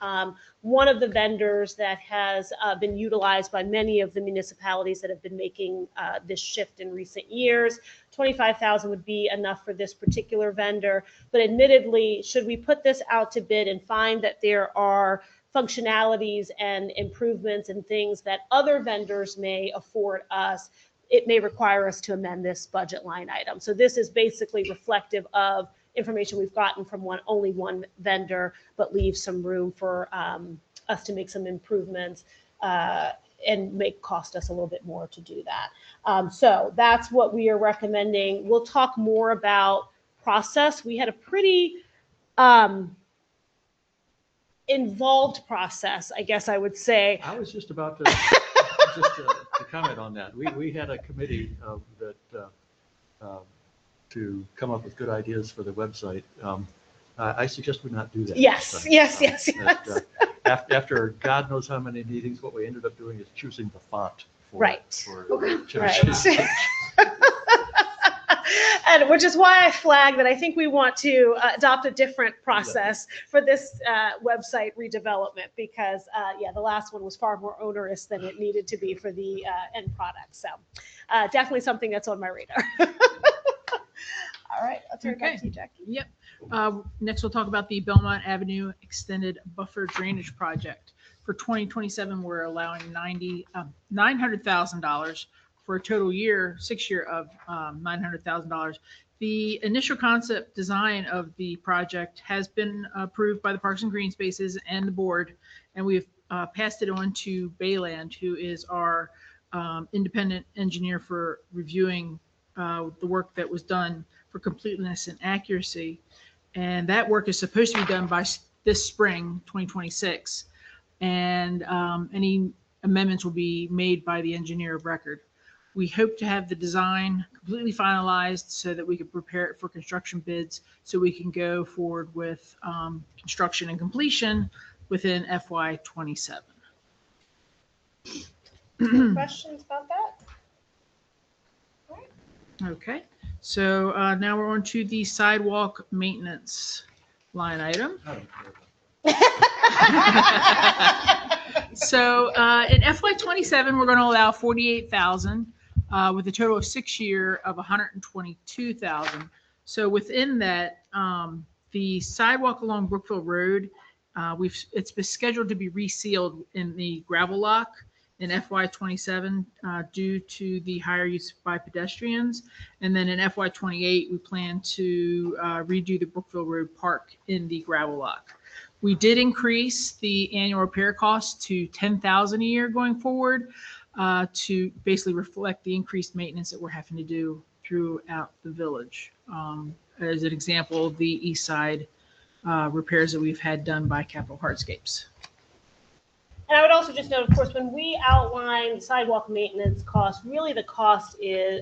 one of the vendors that has been utilized by many of the municipalities that have been making this shift in recent years. 25,000 would be enough for this particular vendor, but admittedly, should we put this out to bid and find that there are functionalities and improvements and things that other vendors may afford us, it may require us to amend this budget line item. So this is basically reflective of information we've gotten from only one vendor, but leaves some room for us to make some improvements and cost us a little bit more to do that. So that's what we are recommending. We'll talk more about process. We had a pretty involved process, I guess I would say. I was just about to to comment on that. We had a committee to come up with good ideas for the website. I suggest we not do that. Yes. After God knows how many meetings, what we ended up doing is choosing the font for right. Chevy. And which is why I flagged that I think we want to adopt a different process for this website redevelopment, because the last one was far more onerous than it needed to be for the end product. So definitely something that's on my radar. All right, I'll turn it back to you, Jackie. Yep. Next, we'll talk about the Belmont Avenue Extended Buffer Drainage Project. For 2027, we're allowing $900,000 for a total 6 year of $900,000. The initial concept design of the project has been approved by the Parks and Green Spaces and the board, and we've passed it on to Bayland, who is our independent engineer for reviewing the work that was done for completeness and accuracy. And that work is supposed to be done by this spring, 2026. And any amendments will be made by the engineer of record. We hope to have the design completely finalized so that we can prepare it for construction bids, so we can go forward with construction and completion within FY2027. Any questions about that? Okay, so now we're on to the sidewalk maintenance line item. So in FY27, we're going to allow $48,000 with a total of 6 year of $122,000. So within that, the sidewalk along Brookville Road, it's been scheduled to be resealed in the gravel lock in FY27 due to the higher use by pedestrians. And then in FY28, we plan to redo the Brookville Road Park in the gravel lock. We did increase the annual repair cost to $10,000 a year going forward to basically reflect the increased maintenance that we're having to do throughout the village. As an example, the east side repairs that we've had done by Capital Hardscapes. And I would also just note, of course, when we outline sidewalk maintenance costs, really the cost is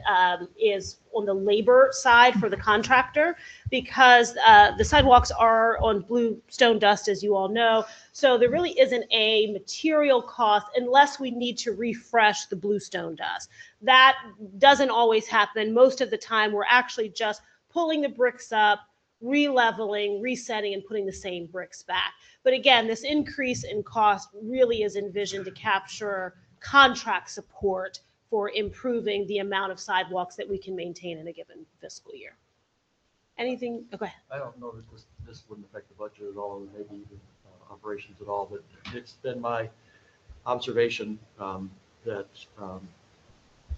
on the labor side for the contractor, because the sidewalks are on blue stone dust, as you all know. So there really isn't a material cost unless we need to refresh the blue stone dust. That doesn't always happen. Most of the time, we're actually just pulling the bricks up, re-leveling, resetting, and putting the same bricks back. But again, this increase in cost really is envisioned to capture contract support for improving the amount of sidewalks that we can maintain in a given fiscal year. Anything? Oh, go ahead. I don't know that this wouldn't affect the budget at all, or maybe even operations at all, but it's been my observation that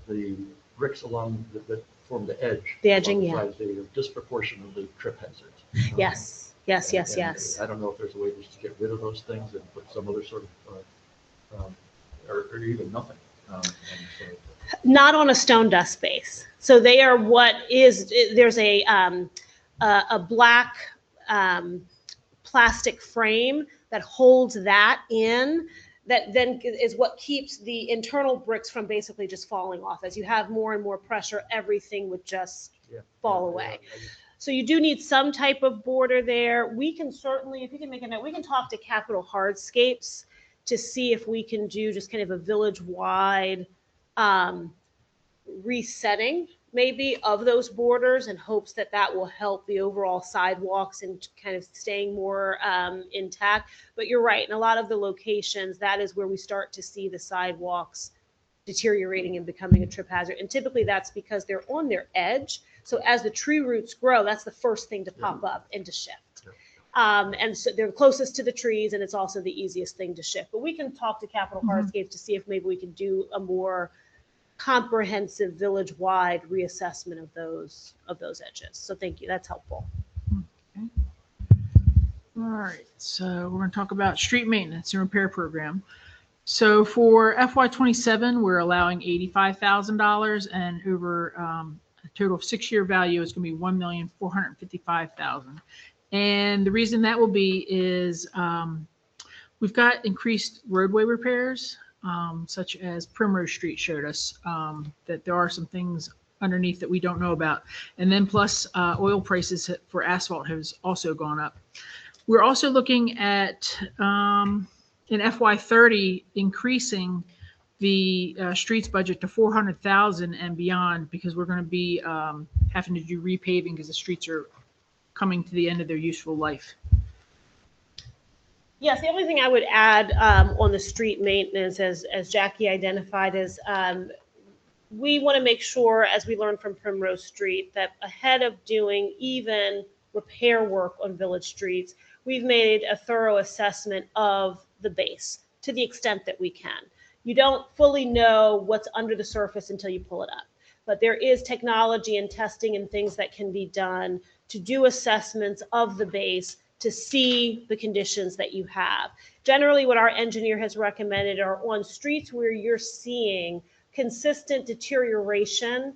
the bricks along that form the edge, the edging, they are disproportionately trip hazards. Yes. Yes. I don't know if there's a way to just get rid of those things and put some other sort of, or even nothing. Not on a stone dust base. So they are there's a black plastic frame that holds that in. that then is what keeps the internal bricks from basically just falling off. As you have more and more pressure, everything would just fall away. So you do need some type of border there. We can certainly, if you can make a note, we can talk to Capital Hardscapes to see if we can do just kind of a village-wide resetting maybe of those borders, in hopes that that will help the overall sidewalks and kind of staying more intact. But you're right, in a lot of the locations, that is where we start to see the sidewalks deteriorating and becoming a trip hazard. And typically that's because they're on their edge. So as the tree roots grow, that's the first thing to pop up and to shift. And so they're closest to the trees, and it's also the easiest thing to shift. But we can talk to Capital Hardscapes to see if maybe we can do a more comprehensive village-wide reassessment of those edges. So thank you. That's helpful. Okay. All right. So we're going to talk about street maintenance and repair program. So for FY27, we're allowing $85,000, and over a total of 6-year value is going to be $1,455,000. And the reason that will be is we've got increased roadway repairs, such as Primrose Street showed us that there are some things underneath that we don't know about. And then plus oil prices for asphalt has also gone up. We're also looking at in FY30 increasing the streets budget to $400,000 and beyond, because we're going to be having to do repaving because the streets are coming to the end of their useful life. Yes, the only thing I would add on the street maintenance, as Jackie identified, is we want to make sure, as we learned from Primrose Street, that ahead of doing even repair work on village streets, we've made a thorough assessment of the base to the extent that we can. You don't fully know what's under the surface until you pull it up. But there is technology and testing and things that can be done to do assessments of the base to see the conditions that you have. Generally, what our engineer has recommended are on streets where you're seeing consistent deterioration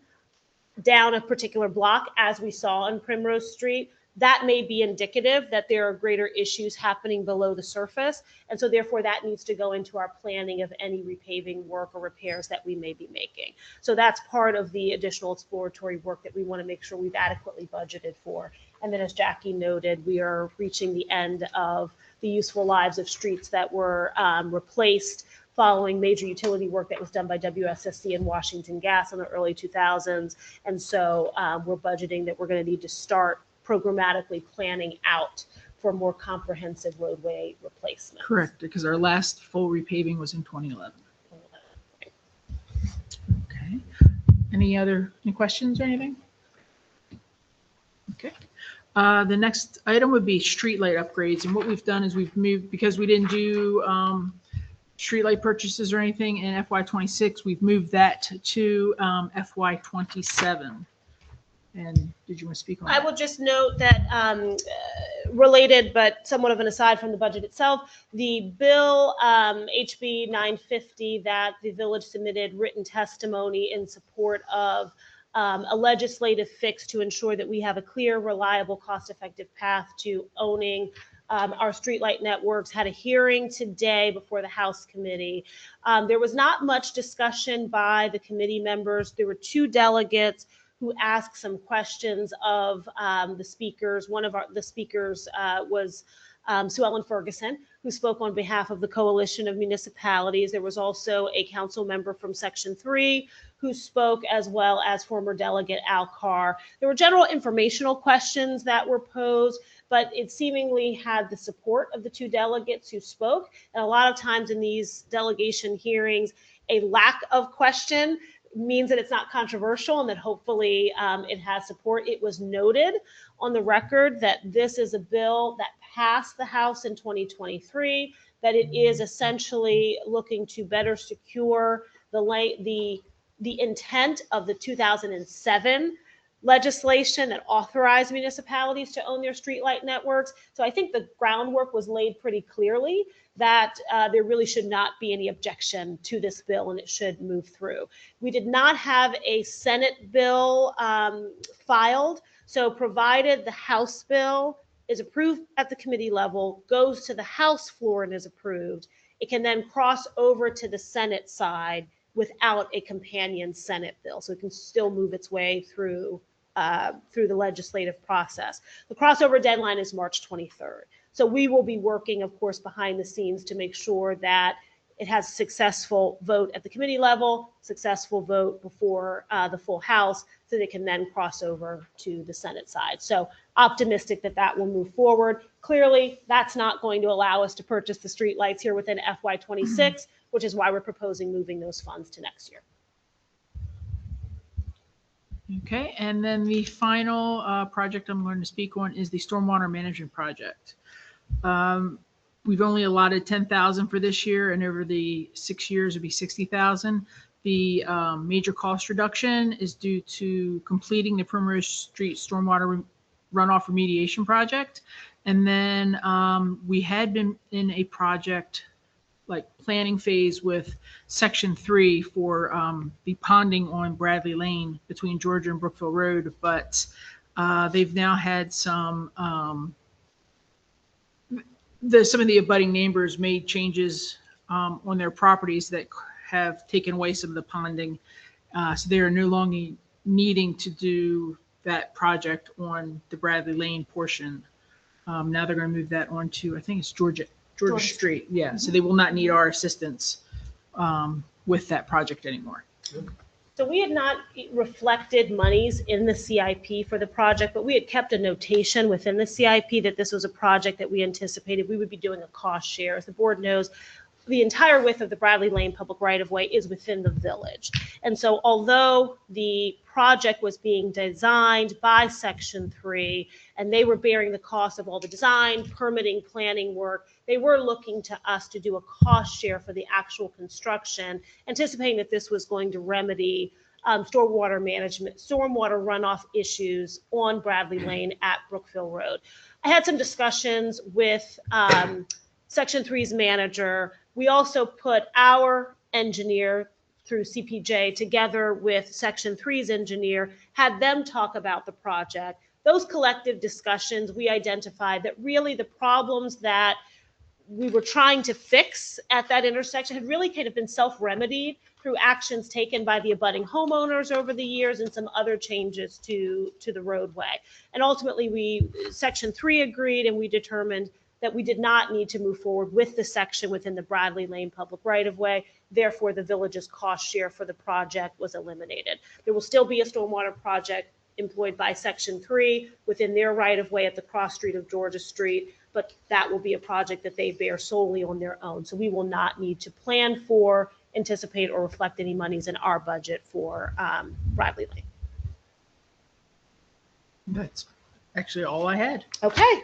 down a particular block, as we saw on Primrose Street. That may be indicative that there are greater issues happening below the surface. And so therefore that needs to go into our planning of any repaving work or repairs that we may be making. So that's part of the additional exploratory work that we want to make sure we've adequately budgeted for. And then as Jackie noted, we are reaching the end of the useful lives of streets that were replaced following major utility work that was done by WSSC and Washington Gas in the early 2000s. And so we're budgeting that we're going to need to start programmatically planning out for more comprehensive roadway replacement. Correct, because our last full repaving was in 2011. Okay. Any questions or anything? Okay. The next item would be streetlight upgrades. And what we've done is we've moved, because we didn't do streetlight purchases or anything in FY26, we've moved that to FY27. And did you want to speak on that? I will just note that related, but somewhat of an aside from the budget itself, the bill HB 950 that the village submitted written testimony in support of a legislative fix to ensure that we have a clear, reliable, cost-effective path to owning our streetlight networks, had a hearing today before the House committee. There was not much discussion by the committee members. There were 2 delegates who asked some questions of the speakers. One of the speakers was Sue Ellen Ferguson, who spoke on behalf of the Coalition of Municipalities. There was also a council member from Section 3 who spoke, as well as former delegate Al Carr. There were general informational questions that were posed, but it seemingly had the support of the 2 delegates who spoke. And a lot of times in these delegation hearings, a lack of question means that it's not controversial and that hopefully it has support. It was noted on the record that this is a bill that passed the House in 2023, that it is essentially looking to better secure the intent of the 2007 legislation that authorized municipalities to own their streetlight networks. So I think the groundwork was laid pretty clearly that there really should not be any objection to this bill and it should move through. We did not have a Senate bill filed, so provided the House bill is approved at the committee level, goes to the House floor and is approved, it can then cross over to the Senate side without a companion Senate bill. So it can still move its way through the legislative process. The crossover deadline is March 23rd. So we will be working, of course, behind the scenes to make sure that it has a successful vote at the committee level, successful vote before the full House, so they can then cross over to the Senate side. So optimistic that that will move forward. Clearly, that's not going to allow us to purchase the streetlights here within FY26, which is why we're proposing moving those funds to next year. Okay, and then the final project I'm going to speak on is the stormwater management project. We've only allotted 10,000 for this year, and over the 6 years, it'd be 60,000. The major cost reduction is due to completing the Primrose Street stormwater runoff remediation project. And then we had been in a project like planning phase with Section 3 for the ponding on Bradley Lane between Georgia and Brookville Road, but they've now had some of the abutting neighbors made changes on their properties that have taken away some of the ponding. So they are no longer needing to do that project on the Bradley Lane portion. Now they're going to move that on to, I think it's Georgia Street. Yeah, so they will not need our assistance with that project anymore. So we had not reflected monies in the CIP for the project, but we had kept a notation within the CIP that this was a project that we anticipated we would be doing a cost share. As the board knows, the entire width of the Bradley Lane public right-of-way is within the village. And so although the project was being designed by Section 3, and they were bearing the cost of all the design, permitting, planning work, they were looking to us to do a cost share for the actual construction, anticipating that this was going to remedy stormwater management, stormwater runoff issues on Bradley Lane at Brookville Road. I had some discussions with Section 3's manager. We also put our engineer through CPJ together with Section 3's engineer, had them talk about the project. Those collective discussions, we identified that really the problems that we were trying to fix at that intersection had really kind of been self-remedied through actions taken by the abutting homeowners over the years and some other changes to the roadway. And ultimately, Section 3 agreed, and we determined that we did not need to move forward with the section within the Bradley Lane public right-of-way. Therefore, the village's cost share for the project was eliminated. There will still be a stormwater project employed by Section 3 within their right-of-way at the cross street of Georgia Street, but that will be a project that they bear solely on their own. So we will not need to plan for, anticipate, or reflect any monies in our budget for Bradley Lane. That's actually all I had. Okay.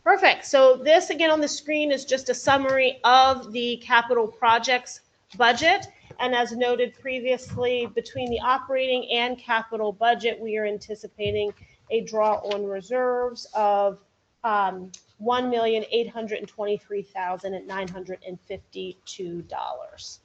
Perfect. So this, again, on the screen is just a summary of the capital projects budget. And as noted previously, between the operating and capital budget, we are anticipating a draw on reserves of $1,823,952.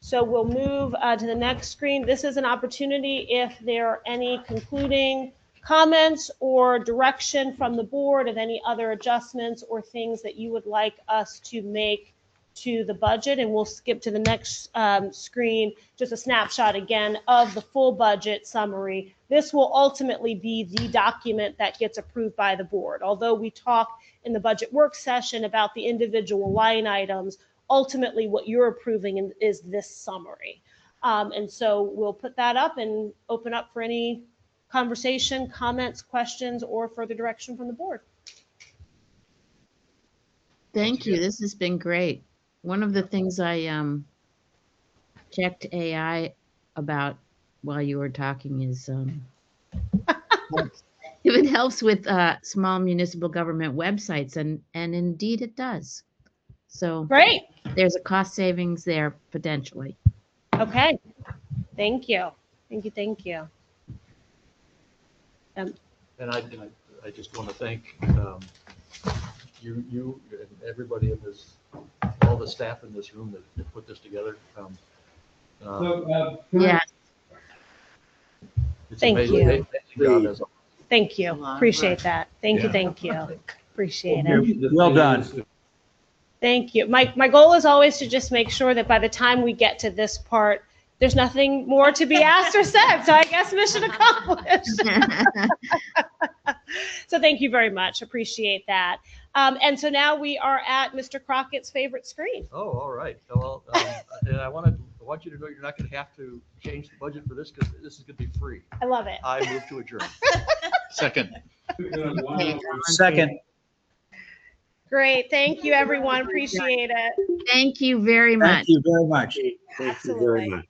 So we'll move to the next screen. This is an opportunity if there are any concluding comments or direction from the board of any other adjustments or things that you would like us to make to the budget. And we'll skip to the next screen, just a snapshot again of the full budget summary. This will ultimately be the document that gets approved by the board. Although we talk in the budget work session about the individual line items, ultimately what you're approving is this summary. And so we'll put that up and open up for any conversation, comments, questions, or further direction from the board. Thank you. This has been great. One of the things I checked AI about while you were talking is if it helps with small municipal government websites, and indeed it does. So great. There's a cost savings there potentially. Okay. Thank you. Thank you. Thank you. And I just want to thank you and everybody in this, all the staff in this room that put this together. Yeah. Thank you. Thank you. Wow. Appreciate that. Thank you. Thank you. Appreciate it. Well done. Thank you. My goal is always to just make sure that by the time we get to this part, there's nothing more to be asked or said. So I guess mission accomplished. So thank you very much. Appreciate that. And so now we are at Mr. Crockett's favorite screen. Oh, all right. Well, and I want you to know you're not going to have to change the budget for this because this is going to be free. I love it. I move to adjourn. Second. Second. Great. Thank you, everyone. Appreciate it. Thank you very much. Thank you very much. Thank you very much.